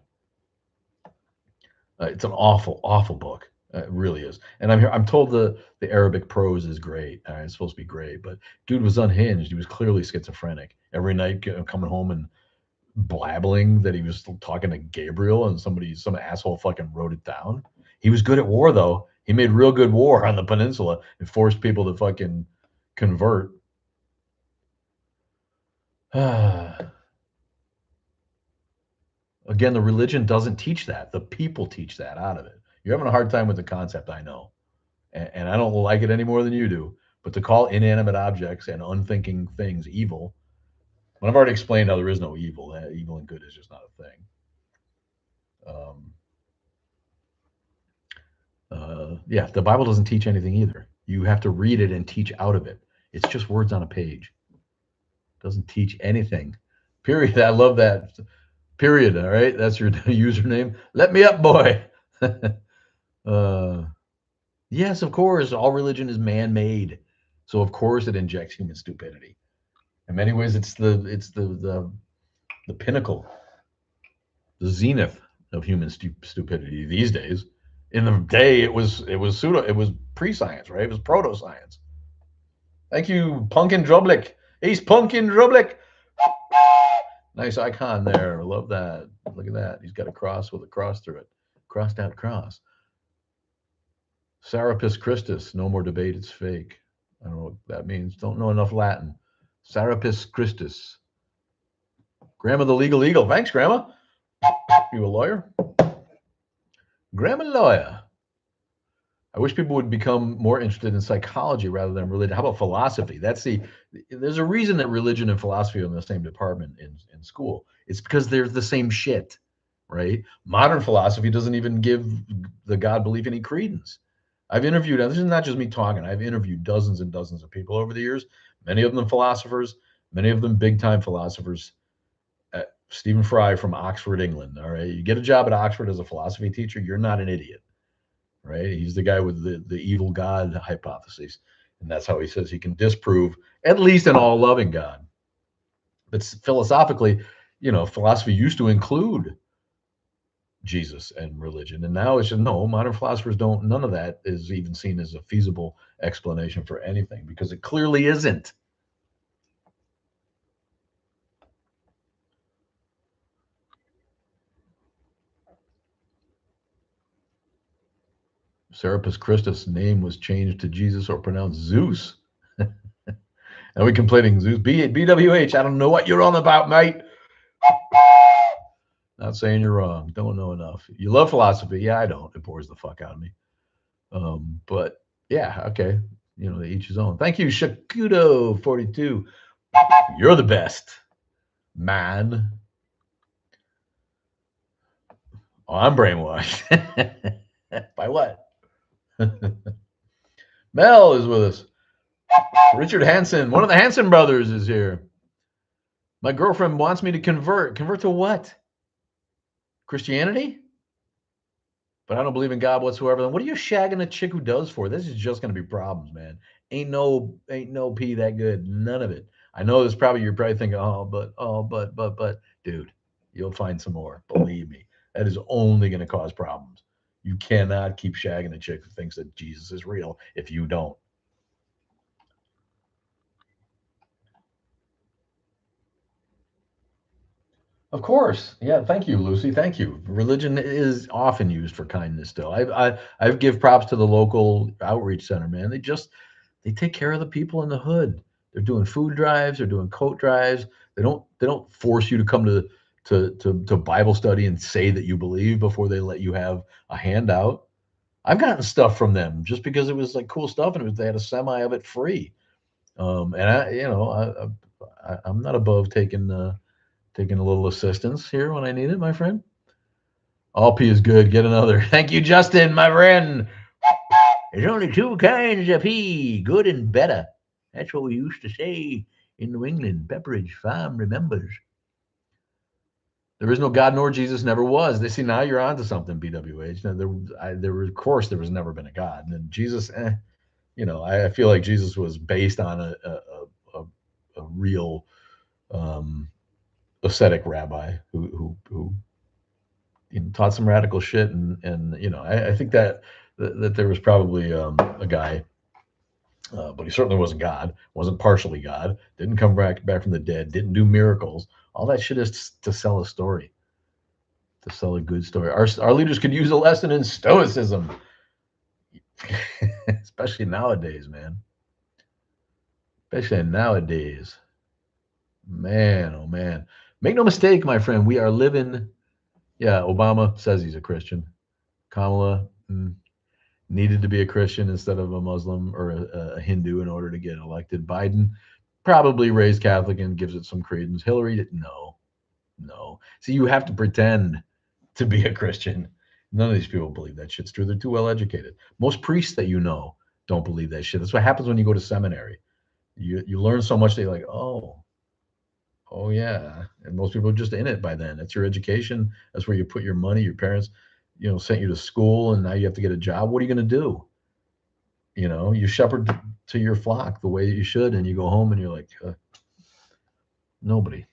It's an awful, awful book. It really is. And I'm told the Arabic prose is great. It's supposed to be great, but dude was unhinged. He was clearly schizophrenic. Every night coming home and blabbling that he was talking to Gabriel, and some asshole fucking wrote it down. He was good at war though. He made real good war on the peninsula and forced people to fucking convert. Again, the religion doesn't teach that. The people teach that out of it. You're having a hard time with the concept, I know. And I don't like it any more than you do. But to call inanimate objects and unthinking things evil, when I've already explained how there is no evil, evil and good is just not a thing. Um, yeah, the Bible doesn't teach anything either. You have to read it and teach out of it. It's just words on a page. It doesn't teach anything. Period. I love that. Period. All right, that's your username. Let me up, boy. uh, yes, of course. All religion is man-made, so of course it injects human stupidity. In many ways, it's the pinnacle, the zenith of human stupidity these days. In the day, it was pre-science, right? It was proto-science. Thank you, Punkin Drublick. He's Punkin Drublick. Nice icon there. Love that. Look at that. He's got a cross with a cross through it. Crossed out cross. Serapis Christus. No more debate. It's fake. I don't know what that means. Don't know enough Latin. Serapis Christus. Grandma the Legal Eagle. Thanks, Grandma. You a lawyer? Grandma lawyer. I wish people would become more interested in psychology rather than religion. How about philosophy? There's a reason that religion and philosophy are in the same department in school. It's because they're the same shit, right? Modern philosophy doesn't even give the God belief any credence. I've interviewed, this is not just me talking, I've interviewed dozens and dozens of people over the years, many of them philosophers, many of them big time philosophers. Stephen Fry from Oxford, England. All right. You get a job at Oxford as a philosophy teacher, you're not an idiot, right? He's the guy with the evil God hypothesis. And that's how he says he can disprove at least an all loving God. But philosophically, philosophy used to include Jesus and religion. And now it's just no, modern philosophers don't, none of that is even seen as a feasible explanation for anything because it clearly isn't. Serapis Christus' name was changed to Jesus or pronounced Zeus. And we complaining Zeus. BWH, I don't know what you're on about, mate. Not saying you're wrong. Don't know enough. You love philosophy. Yeah, I don't. It bores the fuck out of me. But yeah, okay. They each his own. Thank you, Shakudo42. You're the best, man. Oh, I'm brainwashed. By what? Mel is with us. Richard Hansen, one of the Hansen brothers, is here. My girlfriend wants me to convert. Convert to what? Christianity? But I don't believe in God whatsoever. Then what are you shagging a chick who does for? This is just going to be problems, man. Ain't no pee that good. None of it. I know you're probably thinking, but, dude, you'll find some more. Believe me, that is only going to cause problems. You cannot keep shagging a chick who thinks that Jesus is real if you don't. Of course. Yeah. Thank you, Lucy. Thank you. Religion is often used for kindness still. I give props to the local outreach center, man. They take care of the people in the hood. They're doing food drives, they're doing coat drives. They don't force you to come to Bible study and say that you believe before they let you have a handout. I've gotten stuff from them just because it was like cool stuff and they had a semi of it free. And I'm not above taking a little assistance here when I need it, my friend. All pee is good. Get another. Thank you, Justin, my friend. There's only two kinds of pee, good and better. That's what we used to say in New England. Pepperidge Farm remembers. There is no God nor Jesus, never was. They see now you're onto something, BWH. Now, of course, there was never been a God. And then Jesus, I feel like Jesus was based on a real ascetic rabbi who taught some radical shit, and I think that that there was probably a guy, but he certainly wasn't God, wasn't partially God, didn't come back from the dead, didn't do miracles. All that shit is to sell a story, to sell a good story. Our leaders could use a lesson in stoicism, especially nowadays, man. Especially nowadays, man. Oh man, make no mistake, my friend. We are living. Yeah, Obama says he's a Christian. Kamala needed to be a Christian instead of a Muslim or a Hindu in order to get elected. Biden probably raised Catholic and gives it some credence. Hillary, no, no. See, you have to pretend to be a Christian. None of these people believe that shit's true. They're too well educated. Most priests that you know don't believe that shit. That's what happens when you go to seminary. You learn so much that you're like, oh yeah. And most people are just in it by then. That's your education. That's where you put your money. Your parents, sent you to school, and now you have to get a job. What are you going to do? You shepherd to your flock the way you should, and you go home and you're like, nobody.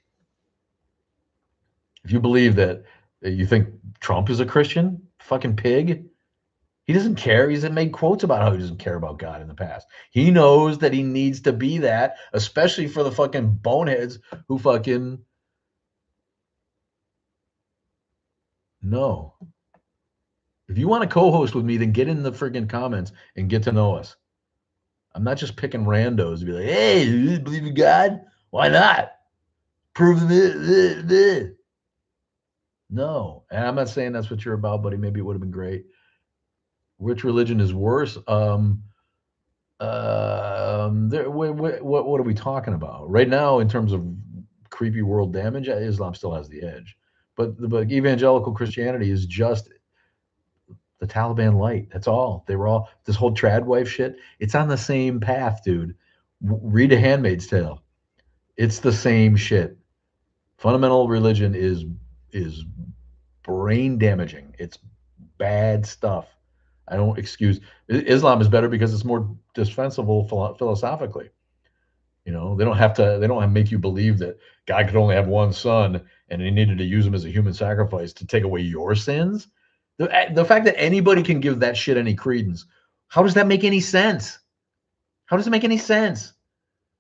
If you believe that you think Trump is a Christian, fucking pig, he doesn't care. He's made quotes about how he doesn't care about God in the past. He knows that he needs to be that, especially for the fucking boneheads who fucking no. If you want to co-host with me, then get in the friggin' comments and get to know us. I'm not just picking randos to be like, hey, you believe in God? Why not? Prove it. No. And I'm not saying that's what you're about, buddy. Maybe it would have been great. Which religion is worse? What are we talking about? Right now, in terms of creepy world damage, Islam still has the edge. But evangelical Christianity is just the Taliban light. That's all. They were all this whole trad wife shit. It's on the same path, dude. Read A Handmaid's Tale. It's the same shit. Fundamental religion is brain damaging. It's bad stuff. I don't excuse Islam is better because it's more defensible philosophically. They don't have to make you believe that God could only have one son and he needed to use him as a human sacrifice to take away your sins. The fact that anybody can give that shit any credence, how does that make any sense? How does it make any sense?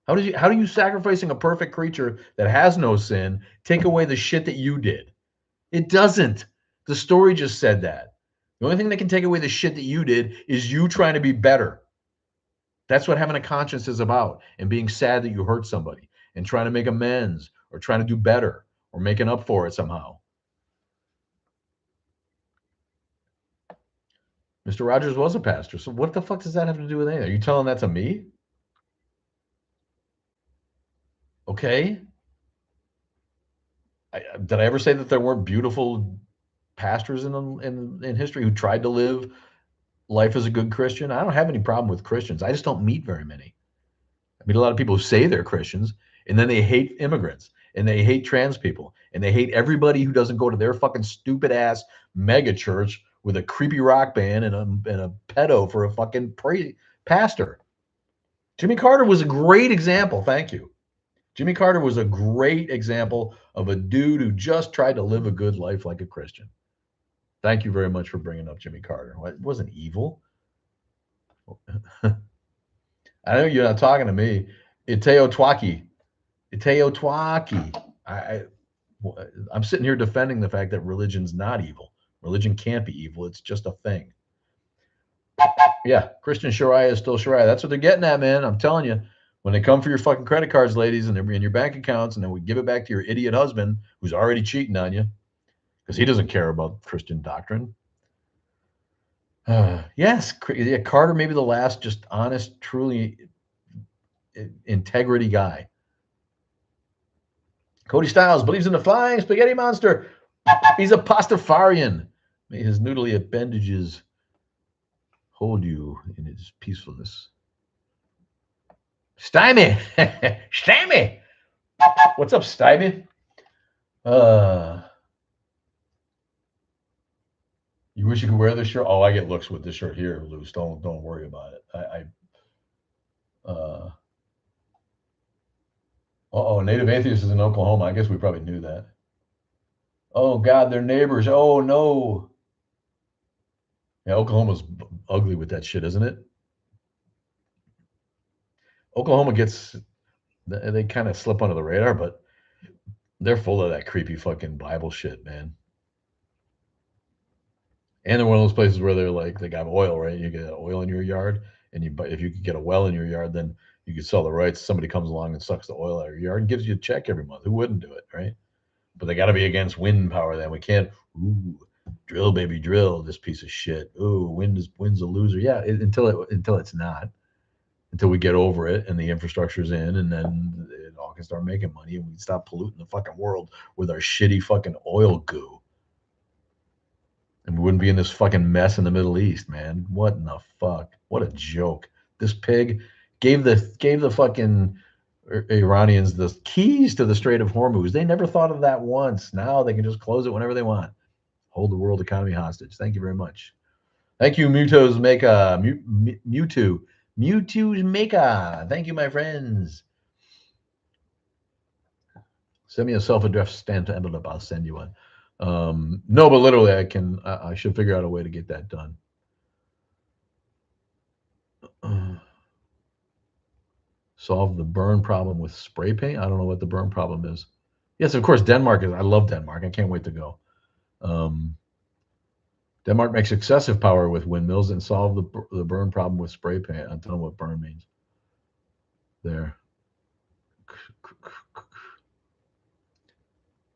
How do you sacrificing a perfect creature that has no sin take away the shit that you did? It doesn't. The story just said that. The only thing that can take away the shit that you did is you trying to be better. That's what having a conscience is about, and being sad that you hurt somebody and trying to make amends or trying to do better or making up for it somehow. Mr. Rogers was a pastor, so what the fuck does that have to do with anything? Are you telling that to me? Okay. Did I ever say that there weren't beautiful pastors in history who tried to live life as a good Christian? I don't have any problem with Christians. I just don't meet very many. I meet a lot of people who say they're Christians, and then they hate immigrants, and they hate trans people, and they hate everybody who doesn't go to their fucking stupid ass mega church with a creepy rock band and a pedo for a fucking pastor. Jimmy Carter was a great example. Thank you. Jimmy Carter was a great example of a dude who just tried to live a good life like a Christian. Thank you very much for bringing up Jimmy Carter. It wasn't evil. I know you're not talking to me. Iteotwaki. I'm sitting here defending the fact that religion's not evil. Religion can't be evil. It's just a thing. Yeah, Christian Sharia is still Sharia. That's what they're getting at, man. I'm telling you. When they come for your fucking credit cards, ladies, and they're in your bank accounts, and then we give it back to your idiot husband who's already cheating on you because he doesn't care about Christian doctrine. Yes, Carter may be the last just honest, truly integrity guy. Cody Styles believes in the flying spaghetti monster. He's a Pastafarian. May his noodly appendages hold you in his peacefulness. Stymie! Stymie! What's up, Stymie? You wish you could wear this shirt? Oh, I get looks with this shirt here, Luce. Don't worry about it. Native Atheist is in Oklahoma. I guess we probably knew that. Oh God, they're neighbors. Oh no. Yeah, Oklahoma's ugly with that shit, isn't it? Oklahoma gets they kind of slip under the radar, but they're full of that creepy fucking Bible shit, man. And they're one of those places where they're like they got oil, right? You get oil in your yard, and if you could get a well in your yard, then you could sell the rights. Somebody comes along and sucks the oil out of your yard and gives you a check every month. Who wouldn't do it, right? But they got to be against wind power. Then we can't. Ooh, drill, baby, drill. This piece of shit. Ooh, wind's a loser. Yeah, until it's not. Until we get over it and the infrastructure's in, and then it all can start making money, and we stop polluting the fucking world with our shitty fucking oil goo. And we wouldn't be in this fucking mess in the Middle East, man. What in the fuck? What a joke. This pig gave the fucking Iranians the keys to the Strait of Hormuz. They never thought of that once. Now they can just close it whenever they want. Hold the world economy hostage. Thank you very much. Thank you, Mewtwo's Meka. Mewtwo's Meka. Thank you, my friends. Send me a self-addressed stamped envelope. I'll send you one. No, but literally, I should figure out a way to get that done. Solve the burn problem with spray paint. I don't know what the burn problem is. Yes, of course, Denmark is. I love Denmark. I can't wait to go. Denmark makes excessive power with windmills and solve the burn problem with spray paint. I don't know what burn means. There.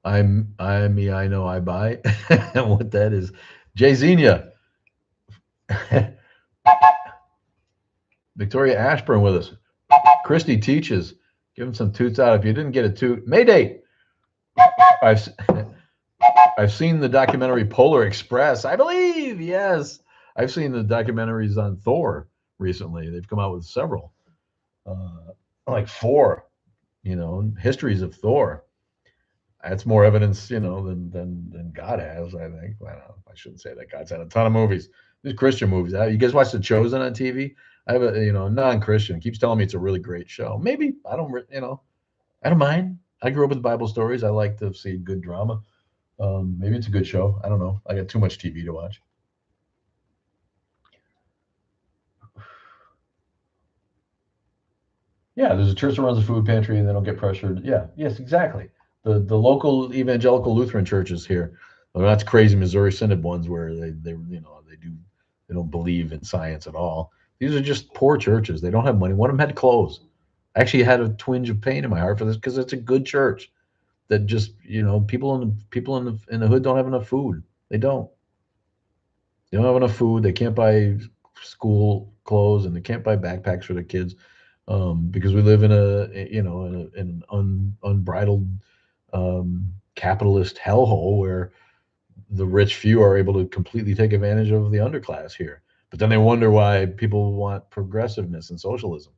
I know I buy. And what that is. Jay Zenia. Victoria Ashburn with us. Christy teaches. Give him some toots out. If you didn't get a toot, Mayday. I've I've seen the documentary Polar Express. I believe, yes. I've seen the documentaries on Thor recently. They've come out with several, like four, histories of Thor. That's more evidence, than God has. I think. Well, I shouldn't say that. God's had a ton of movies. These Christian movies. You guys watch The Chosen on TV? I have a non-Christian keeps telling me it's a really great show. Maybe I don't, I don't mind. I grew up with Bible stories. I like to see good drama. Maybe it's a good show. I don't know. I got too much TV to watch. Yeah, there's a church that runs a food pantry, and they don't get pressured. Yeah, yes, exactly. The local evangelical Lutheran churches here, they're not crazy Missouri Synod ones where they don't believe in science at all. These are just poor churches. They don't have money. One of them had to close. I actually had a twinge of pain in my heart for this because it's a good church that just people in the hood don't have enough food. They don't. They don't have enough food. They can't buy school clothes, and they can't buy backpacks for their kids because we live in an unbridled capitalist hellhole where the rich few are able to completely take advantage of the underclass here. But then they wonder why people want progressiveness and socialism.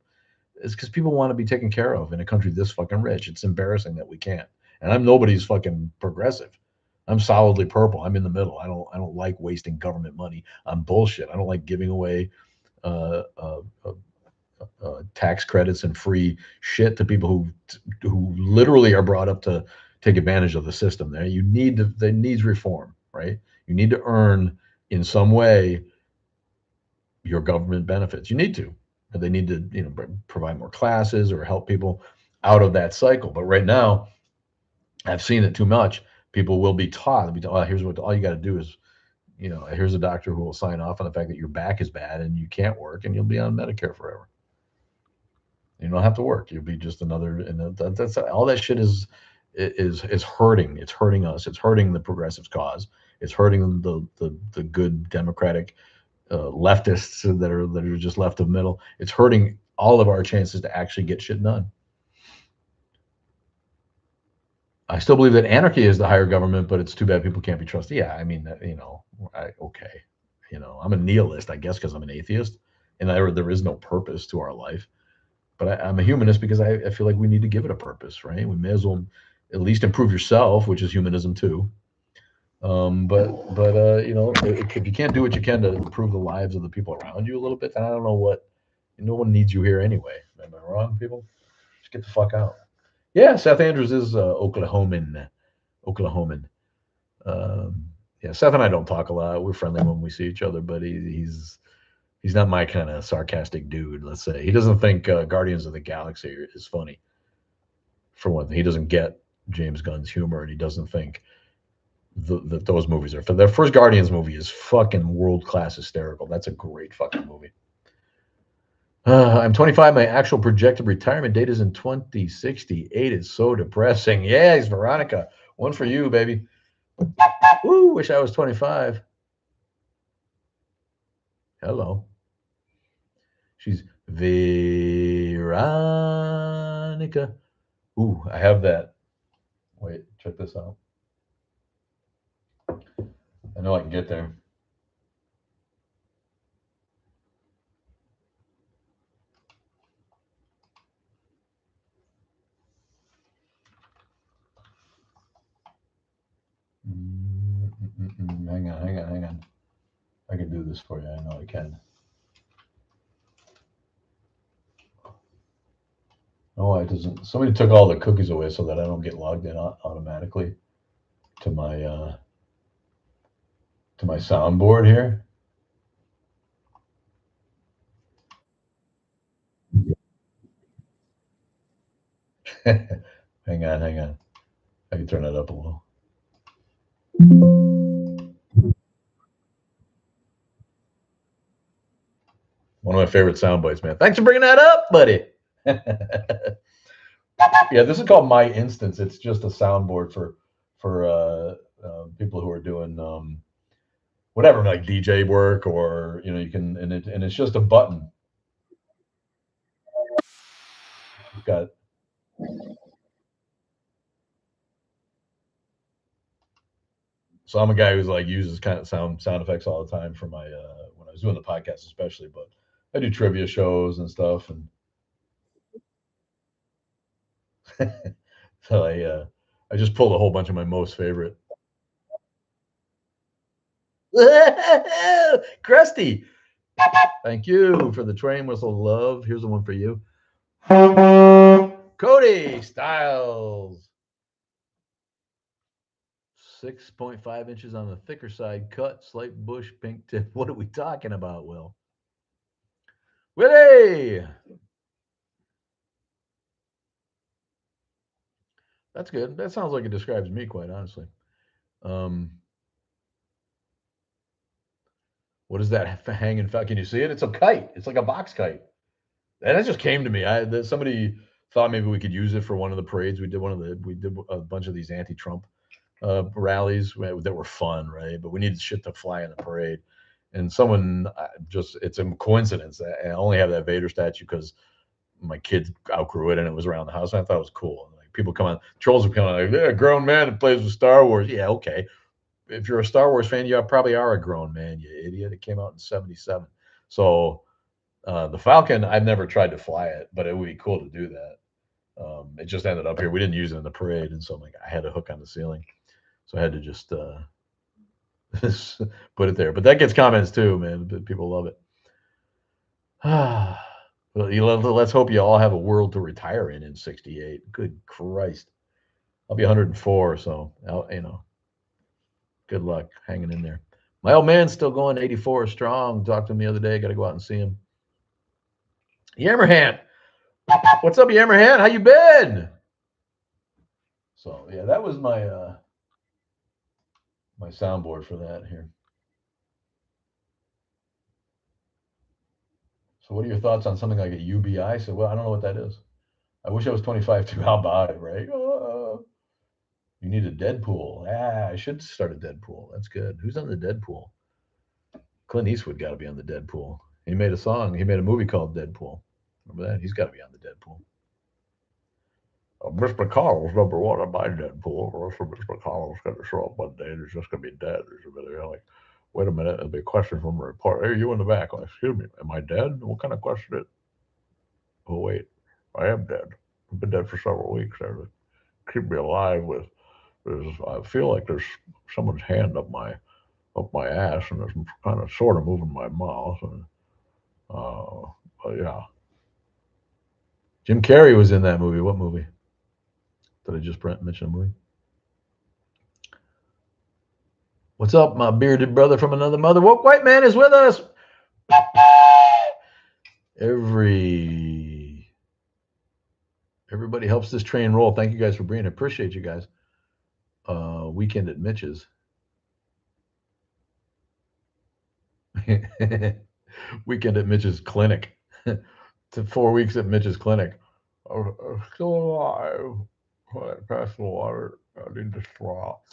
It's because people want to be taken care of in a country this fucking rich. It's embarrassing that we can't. And I'm nobody's fucking progressive. I'm solidly purple. I'm in the middle. I don't like wasting government money on bullshit. I don't like giving away uh, uh, uh, tax credits and free shit to people who literally are brought up to take advantage of the system. There needs reform, right? You need to earn in some way your government benefits. You need to. They need to, provide more classes or help people out of that cycle. But right now, I've seen it too much. People will be taught. They'll be taught, here's what all you got to do is, here's a doctor who will sign off on the fact that your back is bad and you can't work and you'll be on Medicare forever. You don't have to work. You'll be just another. And that's all that shit is hurting. It's hurting us. It's hurting the progressives' cause. It's hurting the good democratic leftists that are just left of middle. It's hurting all of our chances to actually get shit done. I still believe that anarchy is the higher government, but it's too bad people can't be trusted. Yeah, I mean, okay, I'm a nihilist, I guess, because I'm an atheist, and there is no purpose to our life. But I'm a humanist because I feel like we need to give it a purpose, right? We may as well at least improve yourself, which is humanism too. But if you can't do what you can to improve the lives of the people around you a little bit, then I don't know what. No one needs you here anyway. Am I wrong, people? Just get the fuck out. Yeah, Seth Andrews is Oklahoman. Oklahoman. Um, Yeah, Seth and I don't talk a lot. We're friendly when we see each other, but he's not my kind of sarcastic dude. Let's say he doesn't think Guardians of the Galaxy is funny. For one thing, he doesn't get James Gunn's humor, and he doesn't think that those movies are. Their first Guardians movie is fucking world class hysterical. That's a great fucking movie. I'm 25. My actual projected retirement date is in 2068. It's so depressing. Yes, Veronica. One for you, baby. Woo, wish I was 25. Hello. She's Veronica. Ooh, I have that. Wait, check this out. I know I can get there. Hang on. I can do this for you. I know I can. No, it doesn't. Somebody took all the cookies away so that I don't get logged in automatically to my soundboard here. Hang on. I can turn that up a little. One of my favorite sound bites, man. Thanks for bringing that up, buddy. Yeah, this is called My Instance. It's just a soundboard for people who are doing whatever, like DJ work, or you can, and it's just a button. You've got So I'm a guy who's like uses kind of sound effects all the time for my when I was doing the podcast, especially. But I do trivia shows and stuff, and so I just pulled a whole bunch of my most favorite. Krusty, thank you for the train whistle love. Here's the one for you, Cody Styles. 6.5 inches on the thicker side, cut, slight bush, pink tip. What are we talking about, Will? Willie! That's good. That sounds like it describes me, quite honestly. Um, what is that hanging? Can you see it? It's a kite. It's like a box kite. And that just came to me. Somebody thought maybe we could use it for one of the parades. We did a bunch of these anti-Trump rallies that were fun, right? But we needed shit to fly in the parade. And someone it's a coincidence. I only have that Vader statue because my kids outgrew it and it was around the house. And I thought it was cool. Like people come on, trolls are coming like, yeah, grown man that plays with Star Wars. Yeah, okay. If you're a Star Wars fan, you probably are a grown man, you idiot. It came out in '77. So the Falcon, I've never tried to fly it, but it would be cool to do that. It just ended up here. We didn't use it in the parade, and so I'm like, I had a hook on the ceiling, so I had to just put it there. But that gets comments too, man. People love it. Well, let's hope you all have a world to retire in '68. Good Christ, I'll be 104, so good luck hanging in there. My old man's still going 84 strong. Talked to him the other day. Got to go out and see him. Yammerhand, what's up, Yammerhand? How you been? So yeah, that was my soundboard for that here. So what are your thoughts on something like a UBI? So well, I don't know what that is. I wish I was 25 too. How about it, right? You need a Deadpool. I should start a Deadpool. That's good. Who's on the Deadpool? Clint Eastwood got to be on the Deadpool. He made a song. He made a movie called Deadpool. Remember that? He's got to be on the Deadpool. Mr. Collins, number one on my Deadpool. Mr. Collins going to show up one day and he's just going to be dead. You're like, wait a minute. There'll be a question from a reporter. Hey, you in the back. Like, excuse me, am I dead? What kind of question is it? Oh, wait, I am dead. I've been dead for several weeks. They're keep me alive with. I feel like there's someone's hand up my ass, and it's kind of sort of moving my mouth. And but yeah, Jim Carrey was in that movie. What movie? Did I just mention a movie? What's up, my bearded brother from another mother? What white man is with us? Every Everybody helps this train roll. Thank you guys for being. Appreciate you guys. Weekend at Mitch's. Weekend at Mitch's clinic. To 4 weeks at Mitch's clinic. I'm still alive. Pass the water. I need to swap.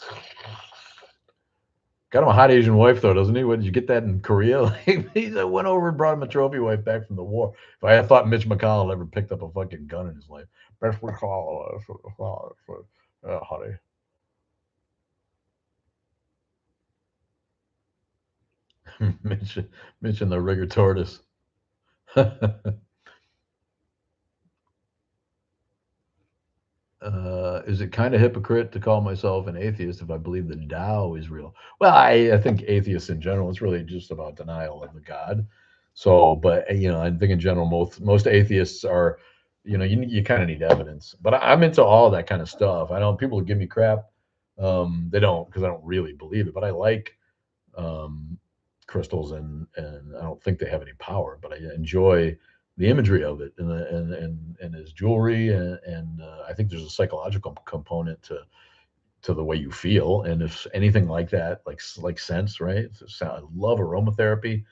Got him a hot Asian wife though, doesn't he? What did you get that in Korea? He went over and brought him a trophy wife back from the war. If I had thought Mitch McConnell ever picked up a fucking gun in his life, best McConnell, honey. Mitch, Mitch and the rigor tortoise. Is it kind of hypocrite to call myself an atheist if I believe the Tao is real? Well, I think atheists in general, it's really just about denial of the God. So, but I think in general, most atheists are, you kind of need evidence. But I'm into all that kind of stuff. I know people give me crap. They don't because I don't really believe it, but I like um, crystals and I don't think they have any power, but I enjoy the imagery of it and his jewelry and I think there's a psychological component to the way you feel and if anything like that like scents, right? I love aromatherapy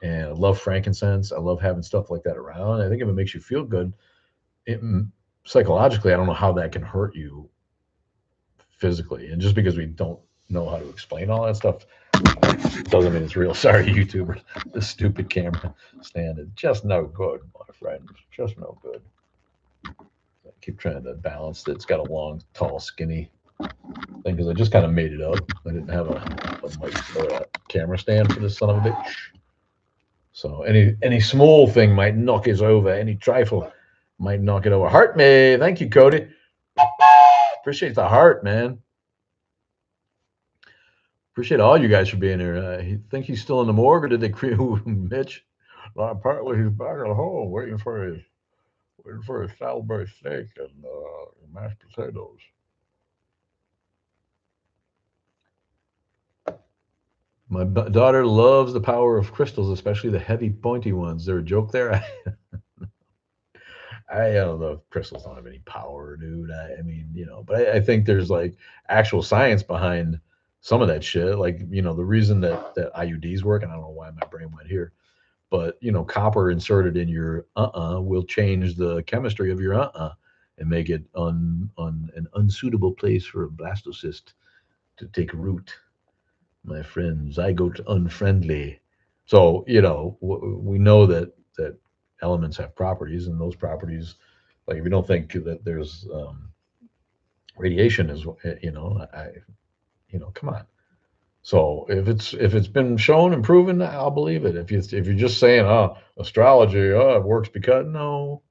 and I love frankincense. I love having stuff like that around. I think if it makes you feel good, it, psychologically, I don't know how that can hurt you physically. And just because we don't know how to explain all that stuff doesn't mean it's real. Sorry, YouTubers. This stupid camera stand is just no good, my friend. Just no good. I keep trying to balance it. It's got a long, tall, skinny thing because I just kind of made it up. I didn't have a mic or a camera stand for this son of a bitch. So any small thing might knock us over. Any trifle might knock it over. Heart me. Thank you, Cody. Appreciate the heart, man. Appreciate all you guys for being here. He think he's still in the morgue, or did they create Mitch? Well, apparently he's back at home waiting for his Salisbury steak and mashed potatoes. My daughter loves the power of crystals, especially the heavy, pointy ones. Is there a joke there? I don't know if crystals don't have any power, dude. I mean, but I think there's like actual science behind some of that shit. Like, the reason that IUDs work, and I don't know why my brain went here, but copper inserted in your will change the chemistry of your and make it an unsuitable place for a blastocyst to take root. My friend, zygote unfriendly. So we know that elements have properties, and those properties, like if you don't think that there's radiation, is come on. So if it's been shown and proven, I'll believe it. If you're just saying, oh, astrology, oh, it works because no,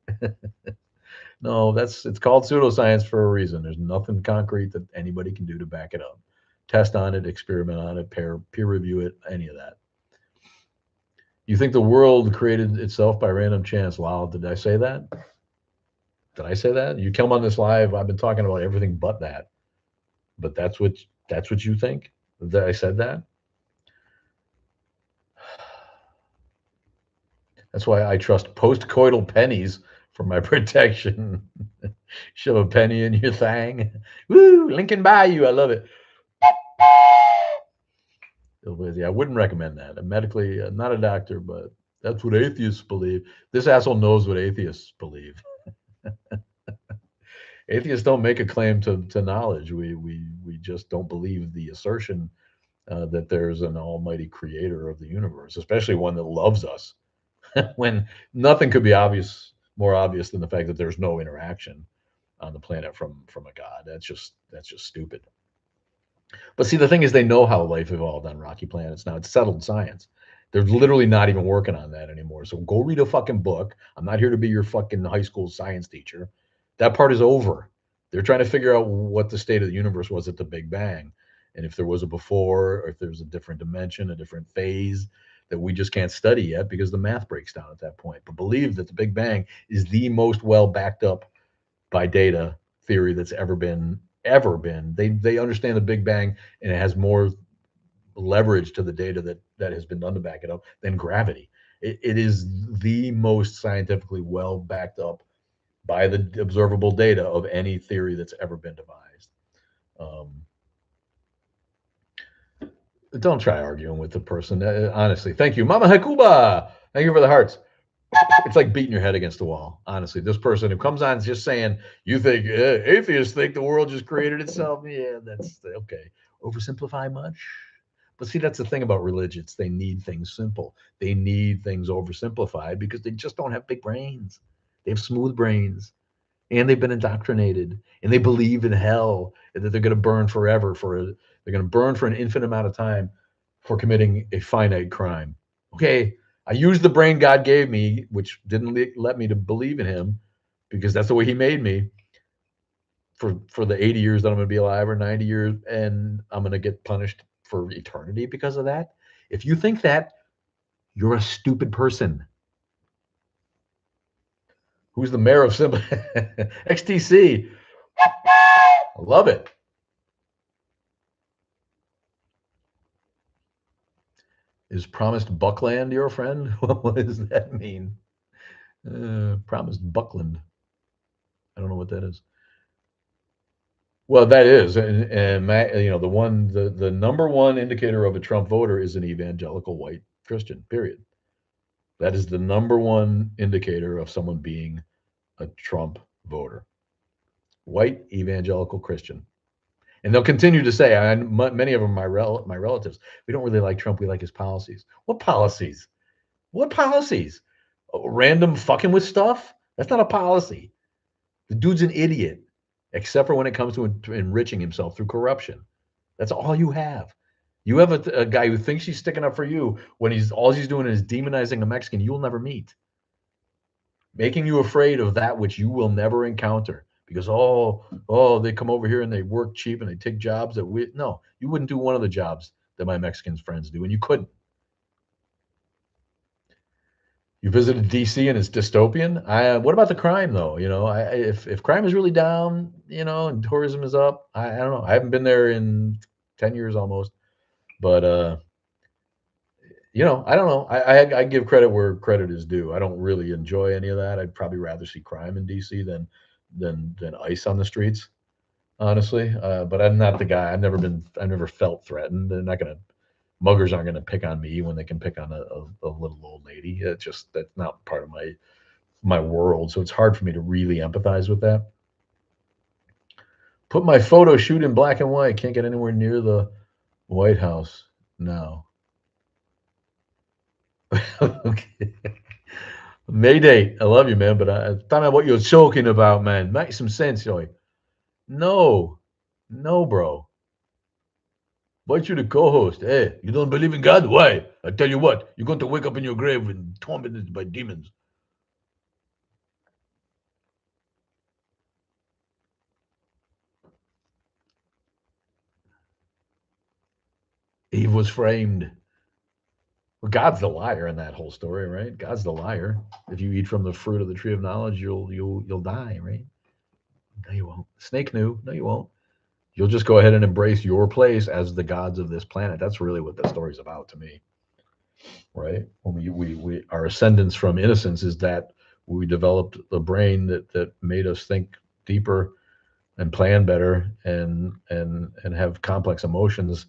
no, it's called pseudoscience for a reason. There's nothing concrete that anybody can do to back it up. Test on it, experiment on it, peer review it, any of that. You think the world created itself by random chance? Wow, did I say that? Did I say that? You come on this live, I've been talking about everything but that. But that's what you think? That I said that? That's why I trust postcoital pennies for my protection. Shove a penny in your thing. Woo! Lincoln Bayou. I love it. Yeah, I wouldn't recommend that. I'm medically not a doctor, but that's what atheists believe. This asshole knows what atheists believe. Atheists don't make a claim to knowledge. We just don't believe the assertion that there's an almighty creator of the universe, especially one that loves us. When nothing could be more obvious than the fact that there's no interaction on the planet from a god. That's just stupid. But see, the thing is, they know how life evolved on rocky planets now. It's settled science. They're literally not even working on that anymore. So go read a fucking book. I'm not here to be your fucking high school science teacher. That part is over. They're trying to figure out what the state of the universe was at the Big Bang, and if there was a before, or if there's a different dimension, a different phase that we just can't study yet because the math breaks down at that point. But believe that the Big Bang is the most well backed up by data theory that's ever been. They understand the Big Bang, and it has more leverage to the data that has been done to back it up than gravity. It is the most scientifically well backed up by the observable data of any theory that's ever been devised. Um, don't try arguing with the person. Honestly, thank you, Mama Hakuba. Thank you for the hearts. It's like beating your head against the wall. Honestly, this person who comes on just saying, "You think atheists think the world just created itself?" Yeah, that's okay. Oversimplify much. But see, that's the thing about religions. They need things simple. They need things oversimplified because they just don't have big brains. They have smooth brains, and they've been indoctrinated, and they believe in hell and that they're going to burn forever they're going to burn for an infinite amount of time for committing a finite crime. Okay, I used the brain God gave me, which didn't let me to believe in Him, because that's the way He made me for the 80 years that I'm going to be alive or 90 years, and I'm going to get punished for eternity because of that. If you think that, you're a stupid person. Who's the mayor of Simba? XTC. I love it. Is promised Buckland your friend? What does that mean? Promised Buckland. I don't know what that is. Well, that is, the number one indicator of a Trump voter is an evangelical white Christian. Period. That is the number one indicator of someone being a Trump voter. White evangelical Christian. And they'll continue to say, many of them, my relatives, we don't really like Trump. We like his policies. What policies? What policies? Random fucking with stuff? That's not a policy. The dude's an idiot, except for when it comes to enriching himself through corruption. That's all you have. You have a guy who thinks he's sticking up for you when all he's doing is demonizing a Mexican you'll never meet, making you afraid of that which you will never encounter. Because they come over here and they work cheap and they take jobs that you wouldn't do one of the jobs that my Mexican friends do, and you couldn't. You visited DC and it's dystopian. What about the crime though? If crime is really down, and tourism is up, I don't know. I haven't been there in 10 years almost, but I don't know. I give credit where credit is due. I don't really enjoy any of that. I'd probably rather see crime in DC than ICE on the streets, honestly. But I'm not the guy. I've never felt threatened. Muggers aren't gonna pick on me when they can pick on a little old lady. That's not part of my world. So it's hard for me to really empathize with that. Put my photo shoot in black and white. Can't get anywhere near the White House now. Okay. Mayday. I love you, man, but I don't know what you're talking about, man. Make some sense, Joey. No, bro. Why you the co-host? Hey, you don't believe in God? Why? I tell you what, you're going to wake up in your grave and tormented by demons. Eve was framed. Well, God's the liar in that whole story, right? God's the liar. If you eat from the fruit of the tree of knowledge, you'll die, right? No, you won't. Snake knew. No, you won't. You'll just go ahead and embrace your place as the gods of this planet. That's really what the story's about to me, right? When we our ascendance from innocence is that we developed the brain that made us think deeper and plan better and have complex emotions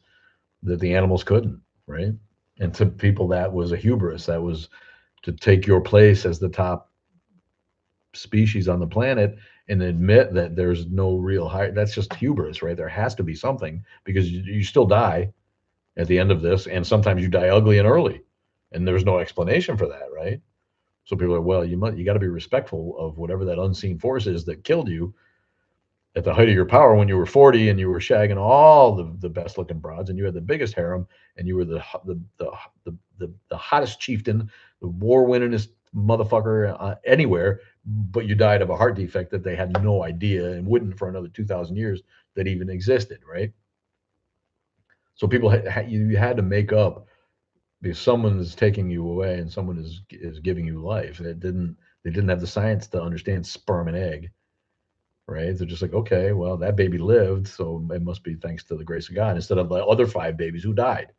that the animals couldn't, right? And to people, that was a hubris. That was to take your place as the top species on the planet and admit that there's no real high. That's just hubris, right? There has to be something because you still die at the end of this, and sometimes you die ugly and early, and there's no explanation for that, right? So people are, well, you got to be respectful of whatever that unseen force is that killed you at the height of your power when you were 40 and you were shagging all the best looking broads and you had the biggest harem and you were the hottest chieftain, the war winningest motherfucker anywhere, but you died of a heart defect that they had no idea and wouldn't for another 2,000 years that even existed, right? So people you had to make up because someone is taking you away and someone is giving you life. They didn't have the science to understand sperm and egg, right? They're just like, okay, well, that baby lived, so it must be thanks to the grace of God, instead of the other 5 babies who died.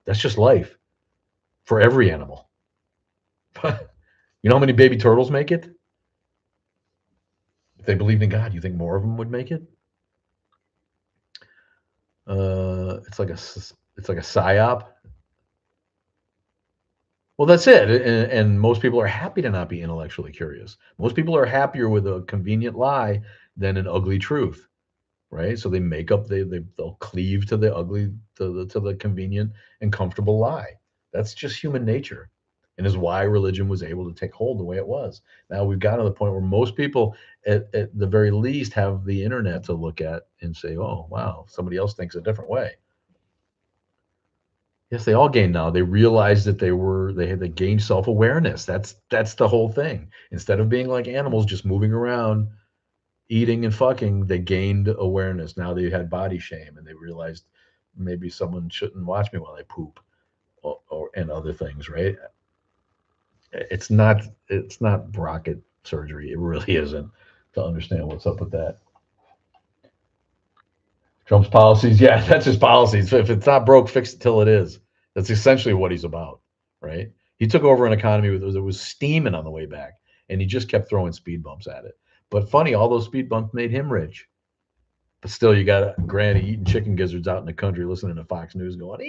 That's just life for every animal. You know how many baby turtles make it? If they believed in God, you think more of them would make it? It's like a psyop. Well, that's it. And most people are happy to not be intellectually curious. Most people are happier with a convenient lie than an ugly truth, right? So they make up they'll cleave to the ugly to the convenient and comfortable lie. That's just human nature, and is why religion was able to take hold the way it was. Now we've gotten to the point where most people, at the very least, have the internet to look at and say, "Oh, wow, somebody else thinks a different way." Yes, they all gain now. They realized that they gained self awareness. That's the whole thing. Instead of being like animals, just moving around, eating and fucking, they gained awareness. Now they had body shame, and they realized maybe someone shouldn't watch me while I poop, or and other things. Right? It's not rocket surgery. It really isn't, to understand what's up with that. Trump's policies, yeah, that's his policies. If it's not broke, fix it till it is. That's essentially what he's about, right? He took over an economy that was steaming on the way back, and he just kept throwing speed bumps at it. But funny, all those speed bumps made him rich. But still, you got a granny eating chicken gizzards out in the country, listening to Fox News, going,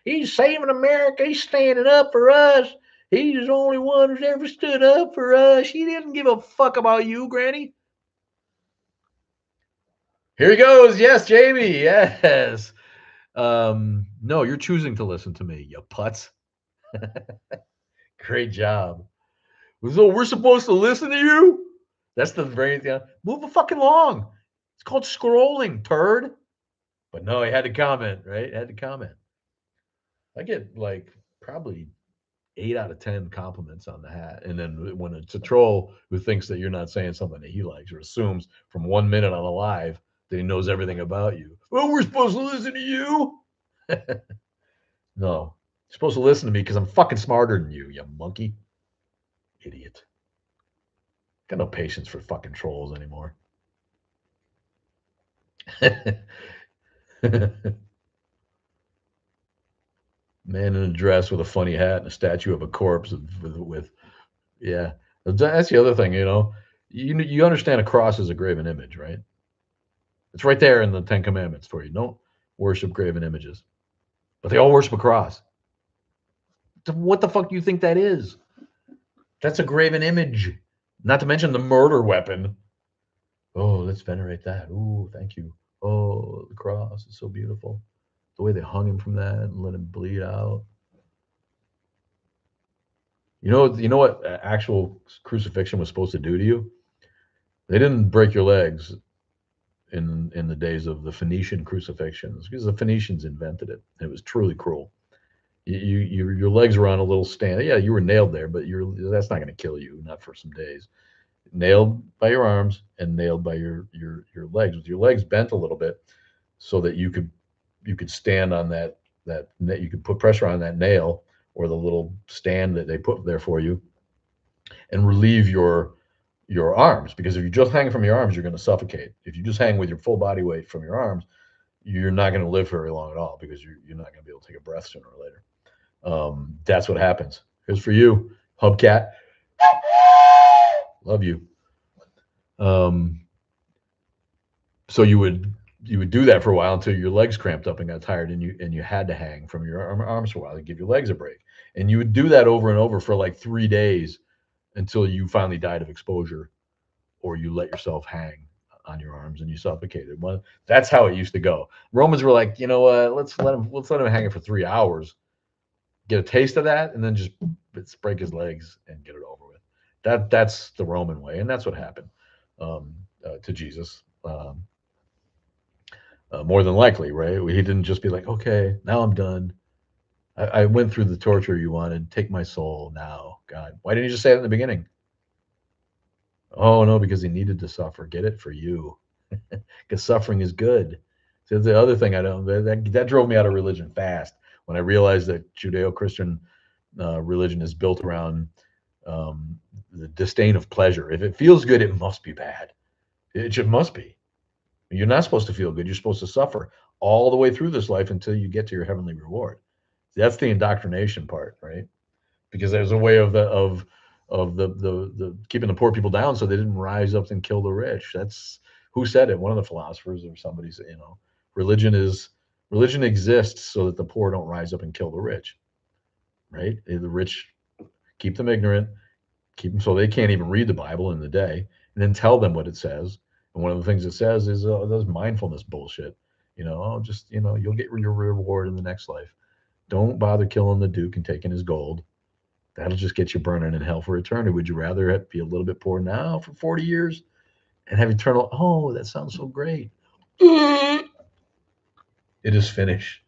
"He's saving America. He's standing up for us. He's the only one who's ever stood up for us. He didn't give a fuck about you, Granny." Here he goes. Yes, Jamie. Yes. No, you're choosing to listen to me, you putz. Great job. So we're supposed to listen to you? That's the very thing. Move a fucking along. It's called scrolling, turd. But no, he had to comment, right? Had to comment. I get like probably 8 out of 10 compliments on the hat. And then when it's a troll who thinks that you're not saying something that he likes, or assumes from 1 minute on a live that he knows everything about you. Well, we're supposed to listen to you. No, you're supposed to listen to me because I'm fucking smarter than you monkey. Idiot. Got no patience for fucking trolls anymore. Man in a dress with a funny hat and a statue of a corpse with yeah. That's the other thing, you know. You understand a cross is a graven image, right? It's right there in the Ten Commandments for you. Don't worship graven images. But they all worship a cross. What the fuck do you think that is? That's a graven image. Not to mention the murder weapon. Oh, let's venerate that. Ooh, thank you. Oh, the cross is so beautiful. The way they hung him from that and let him bleed out. You know what actual crucifixion was supposed to do to you? They didn't break your legs in the days of the Phoenician crucifixions because the Phoenicians invented it. It was truly cruel. Your legs were on a little stand. Yeah, you were nailed there, but that's not going to kill you, not for some days. Nailed by your arms and nailed by your legs, with your legs bent a little bit, so that you could stand on that you could put pressure on that nail or the little stand that they put there for you, and relieve your arms, because if you just hang from your arms, you're going to suffocate. If you just hang with your full body weight from your arms, you're not going to live very long at all, because you're not going to be able to take a breath sooner or later. That's what happens. Here's for you, Hubcat. Love you. Um, so you would do that for a while until your legs cramped up and got tired, and you had to hang from your arms for a while to give your legs a break. And you would do that over and over for like 3 days until you finally died of exposure, or you let yourself hang on your arms and you suffocated. Well, that's how it used to go. Romans were like, you know what? Let's let him hang it for 3 hours, get a taste of that, and then just break his legs and get it over with. That's the Roman way, and that's what happened to Jesus. More than likely, right? He didn't just be like, okay, now I'm done. I went through the torture you wanted. Take my soul now, God. Why didn't you just say it in the beginning? Oh no, because he needed to suffer. Get it for you, because suffering is good. So the other thing I don't that drove me out of religion fast, when I realized that Judeo-Christian religion is built around the disdain of pleasure. If it feels good, it must be bad. It just must be. You're not supposed to feel good. You're supposed to suffer all the way through this life until you get to your heavenly reward. That's the indoctrination part, right? Because there's a way of the keeping the poor people down so they didn't rise up and kill the rich. That's who said it. One of the philosophers or somebody said, religion is religion exists so that the poor don't rise up and kill the rich, right? The rich keep them ignorant, keep them so they can't even read the Bible in the day, and then tell them what it says. And one of the things it says is those mindfulness bullshit. Just you'll get your reward in the next life. Don't bother killing the Duke and taking his gold. That'll just get you burning in hell for eternity. Would you rather be a little bit poor now for 40 years and have eternal? Oh, that sounds so great. It is finished.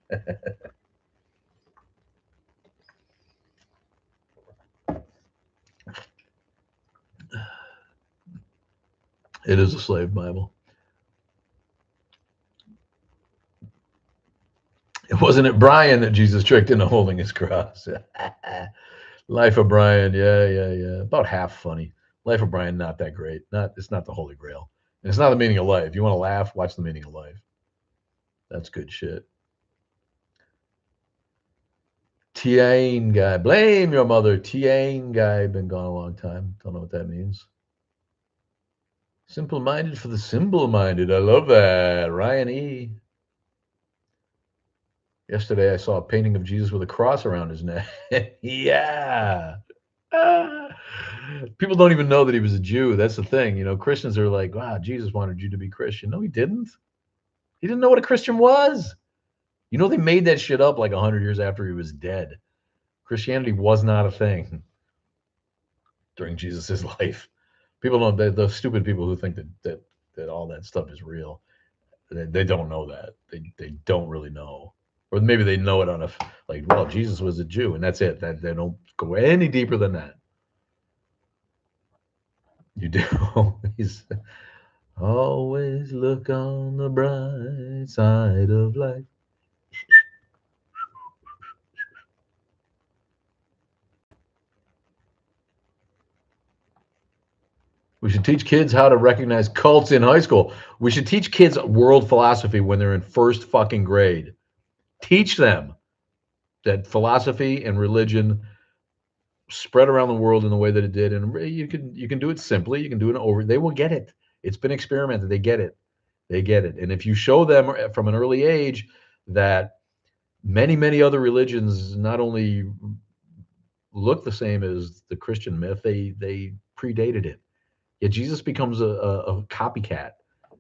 It is a slave Bible. It wasn't it Brian that Jesus tricked into holding his cross. Life of Brian, yeah, yeah, yeah. About half funny. Life of Brian, not that great. It's not the Holy Grail. And it's not the meaning of life. You want to laugh? Watch the meaning of life. That's good shit. Tiain guy. Blame your mother. Tiain guy. Been gone a long time. Don't know what that means. Simple minded for the simple minded. I love that. Ryan E. Yesterday I saw a painting of Jesus with a cross around his neck. Yeah. Ah. People don't even know that he was a Jew. That's the thing. Christians are like, wow, Jesus wanted you to be Christian. No, he didn't. He didn't know what a Christian was. They made that shit up like 100 years after he was dead. Christianity was not a thing during Jesus's life. People don't. The stupid people who think that all that stuff is real, they don't know that. They don't really know, or maybe they know it on a like. Well, Jesus was a Jew, and that's it. That they don't go any deeper than that. You do. He's always look on the bright side of life. We should teach kids how to recognize cults in high school. We should teach kids world philosophy when they're in first fucking grade. Teach them that philosophy and religion spread around the world in the way that it did, and you can do it simply. You can do it over. They will get it. It's been experimented. They get it. They get it. And if you show them from an early age that many other religions not only look the same as the Christian myth, they predated it. Yet Jesus becomes a copycat.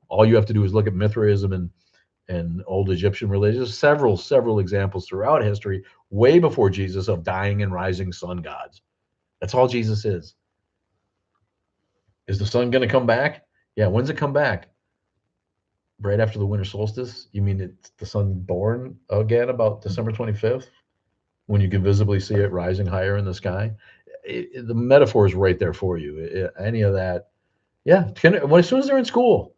All you have to do is look at Mithraism and old Egyptian religions. Several examples throughout history, way before Jesus, of dying and rising sun gods. That's all Jesus is. Is the sun going to come back? Yeah. When's it come back? Right after the winter solstice? You mean it's the sun born again about December 25th, when you can visibly see it rising higher in the sky? The metaphor is right there for you. Any of that, yeah. Well, as soon as they're in school,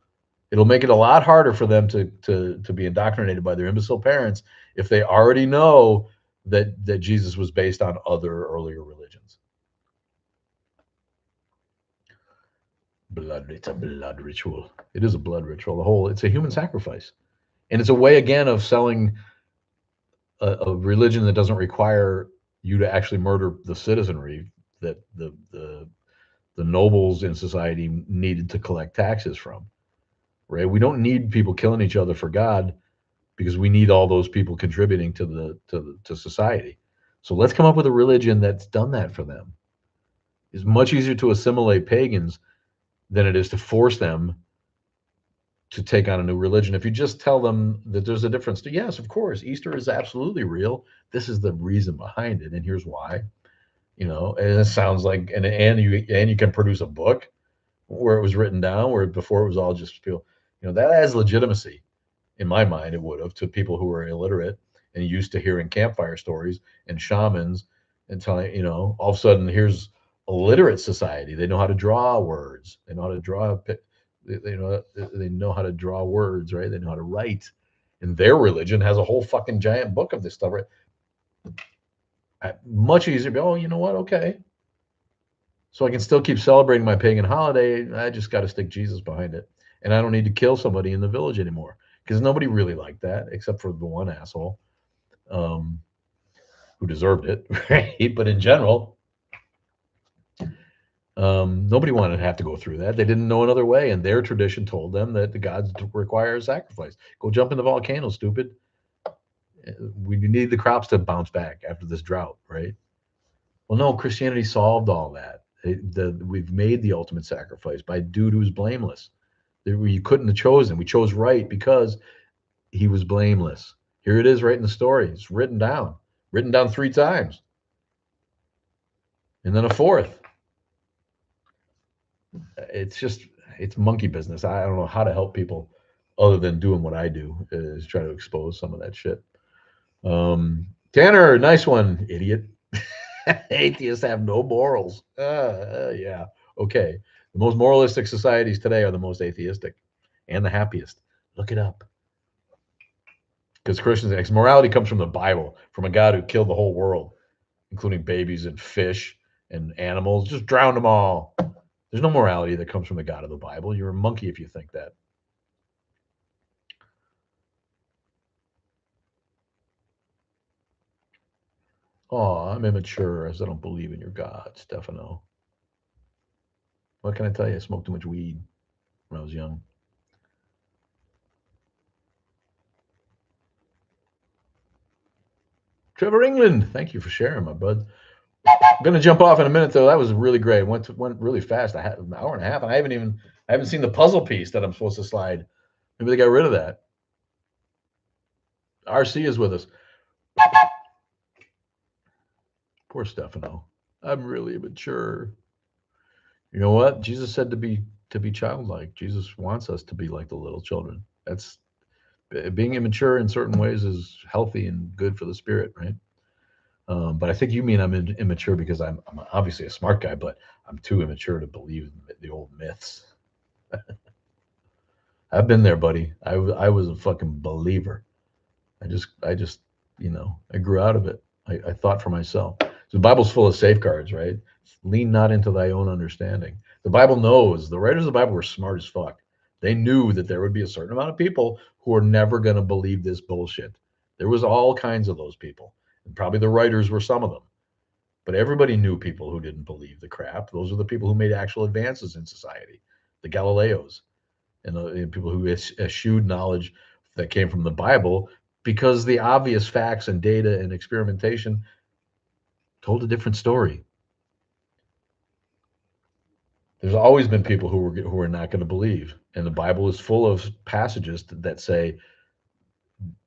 it'll make it a lot harder for them to be indoctrinated by their imbecile parents if they already know that Jesus was based on other earlier religions. It's a blood ritual. It is a blood ritual. It's a human sacrifice, and it's a way again of selling a religion that doesn't require you to actually murder the citizenry that the nobles in society needed to collect taxes from. Right? We don't need people killing each other for God, because we need all those people contributing to society. So let's come up with a religion that's done that for them. It's much easier to assimilate pagans than it is to force them to take on a new religion. If you just tell them that there's a difference, yes, of course, Easter is absolutely real. This is the reason behind it, and here's why. And it sounds like, and you can produce a book where it was written down, where before it was all just people. That has legitimacy. In my mind, it would have, to people who were illiterate and used to hearing campfire stories and shamans and telling, all of a sudden, here's a literate society. They know how to draw words. They know how to draw. They know how to draw words, right? They know how to write. And their religion has a whole fucking giant book of this stuff, right? Much easier. Oh, you know what? Okay. So I can still keep celebrating my pagan holiday. I just got to stick Jesus behind it. And I don't need to kill somebody in the village anymore, because nobody really liked that except for the one asshole. Um, who deserved it, right? But in general, nobody wanted to have to go through that. They didn't know another way, and their tradition told them that the gods require a sacrifice. Go jump in the volcano, stupid. We need the crops to bounce back after this drought, right? Well, no, Christianity solved all that. We've made the ultimate sacrifice by a dude who's blameless. You couldn't have chosen. We chose right because he was blameless. Here it is right in the story. It's written down 3 times, and then a fourth. It's just, it's monkey business. I don't know how to help people other than doing what I do, is try to expose some of that shit. Tanner, nice one, idiot. Atheists have no morals. Yeah. Okay. The most moralistic societies today are the most atheistic and the happiest. Look it up. Because Christians, morality comes from the Bible, from a God who killed the whole world, including babies and fish and animals, just drowned them all. There's no morality that comes from the God of the Bible. You're a monkey if you think that. Oh, I'm immature as I don't believe in your God, Stefano. What can I tell you? I smoked too much weed when I was young. Trevor England, thank you for sharing, my bud. I'm gonna jump off in a minute though. That was really great. Went really fast. I had an hour and a half, and I haven't seen the puzzle piece that I'm supposed to slide. Maybe they got rid of that. RC is with us. Poor Stefano. I'm really immature. You know what? Jesus said to be childlike. Jesus wants us to be like the little children. That's being immature in certain ways is healthy and good for the spirit, right? But I think you mean I'm immature because I'm obviously a smart guy, but I'm too immature to believe the old myths. I've been there, buddy. I was a fucking believer. I just I grew out of it. I thought for myself. So the Bible's full of safeguards, right? Lean not into thy own understanding. The Bible knows the writers of the Bible were smart as fuck. They knew that there would be a certain amount of people who are never going to believe this bullshit. There was all kinds of those people, and probably the writers were some of them. But everybody knew people who didn't believe the crap. Those are the people who made actual advances in society, the Galileos, and people who eschewed knowledge that came from the Bible because the obvious facts and data and experimentation told a different story. There's always been people who are not going to believe, and the Bible is full of passages that say,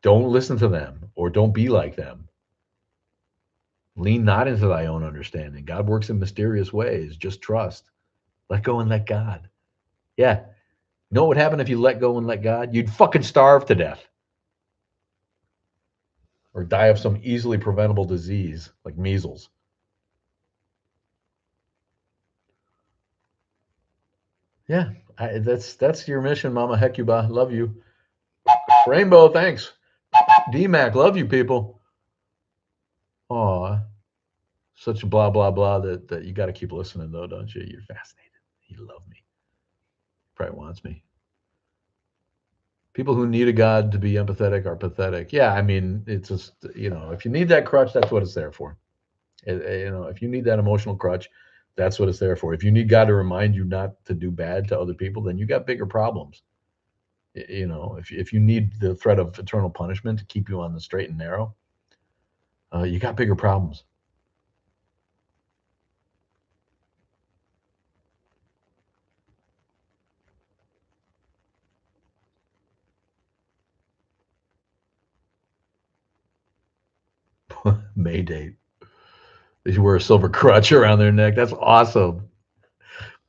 "Don't listen to them or don't be like them. Lean not into thy own understanding. God works in mysterious ways. Just trust. Let go and let God." Yeah. You know what would happen if you let go and let God? You'd fucking starve to death or die of some easily preventable disease like measles. Yeah, that's your mission, Mama Hecuba. Love you. Rainbow, thanks. DMAC, love you, people. Aw, such a blah, blah, blah that you got to keep listening, though, don't you? You're fascinated. You love me. Probably wants me. People who need a God to be empathetic are pathetic. Yeah, I mean, it's just, if you need that crutch, that's what it's there for. If you need that emotional crutch, that's what it's there for. If you need God to remind you not to do bad to other people, then you got bigger problems. If you need the threat of eternal punishment to keep you on the straight and narrow, you got bigger problems. May date. They should wear a silver crutch around their neck. That's awesome.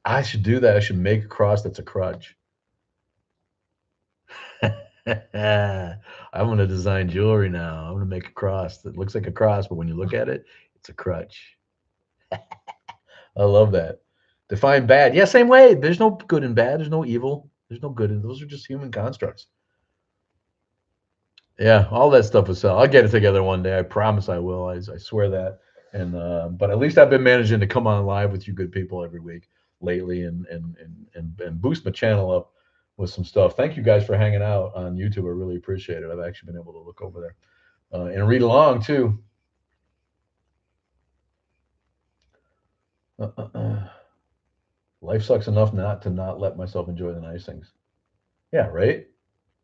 I should do that. I should make a cross that's a crutch. I'm gonna design jewelry now. I'm gonna make a cross that looks like a cross, but when you look at it, it's a crutch. I love that. Define bad. Yeah, same way. There's no good and bad. There's no evil. There's no good. Those are just human constructs. Yeah, all that stuff is sell. I'll get it together one day. I promise I will. I swear that. And but at least I've been managing to come on live with you good people every week lately and boost my channel up with some stuff. Thank you guys for hanging out on YouTube. I really appreciate it. I've actually been able to look over there and read along too. Life sucks enough not to not let myself enjoy the nice things. Yeah, right?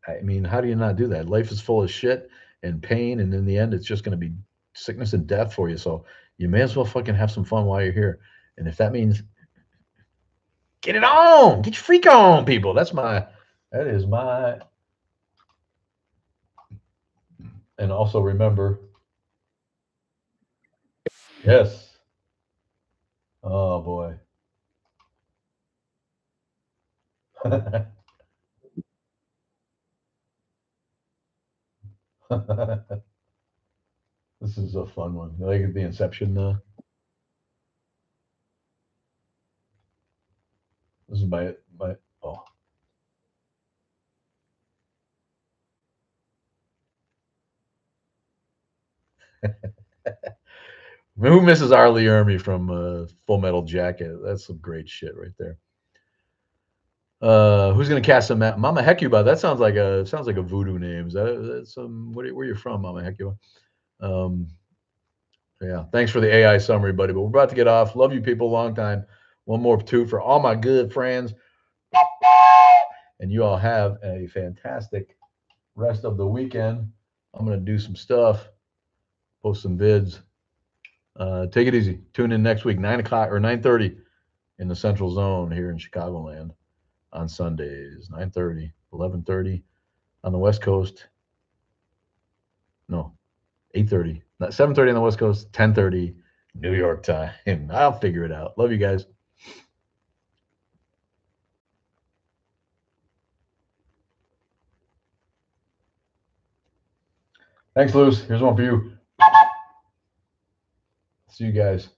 I mean, how do you not do that? Life is full of shit and pain, and in the end, it's just going to be sickness and death for you. So you may as well fucking have some fun while you're here. And if that means get it on, get your freak on, people. That is my, and also remember, yes. Oh boy. This is a fun one. You like the Inception? This is my. Oh, who misses Arlie Ermy from Full Metal Jacket? That's some great shit right there. Who's gonna cast some Mama Hecuba? That sounds like a voodoo name. Is that's where you from, Mama Hecuba? Um, yeah. Thanks for the AI summary, buddy. But we're about to get off. Love you people, long time. One more toot for all my good friends, and you all have a fantastic rest of the weekend. I'm gonna do some stuff, post some vids. Take it easy. Tune in next week, 9 o'clock or 9:30 in the Central Zone here in Chicagoland on Sundays. 9:30, 11:30 on the West Coast. No, 8:30, not 7:30 on the West Coast. 10:30 New York time. I'll figure it out. Love you guys. Thanks, Luz. Here's one for you. See you guys.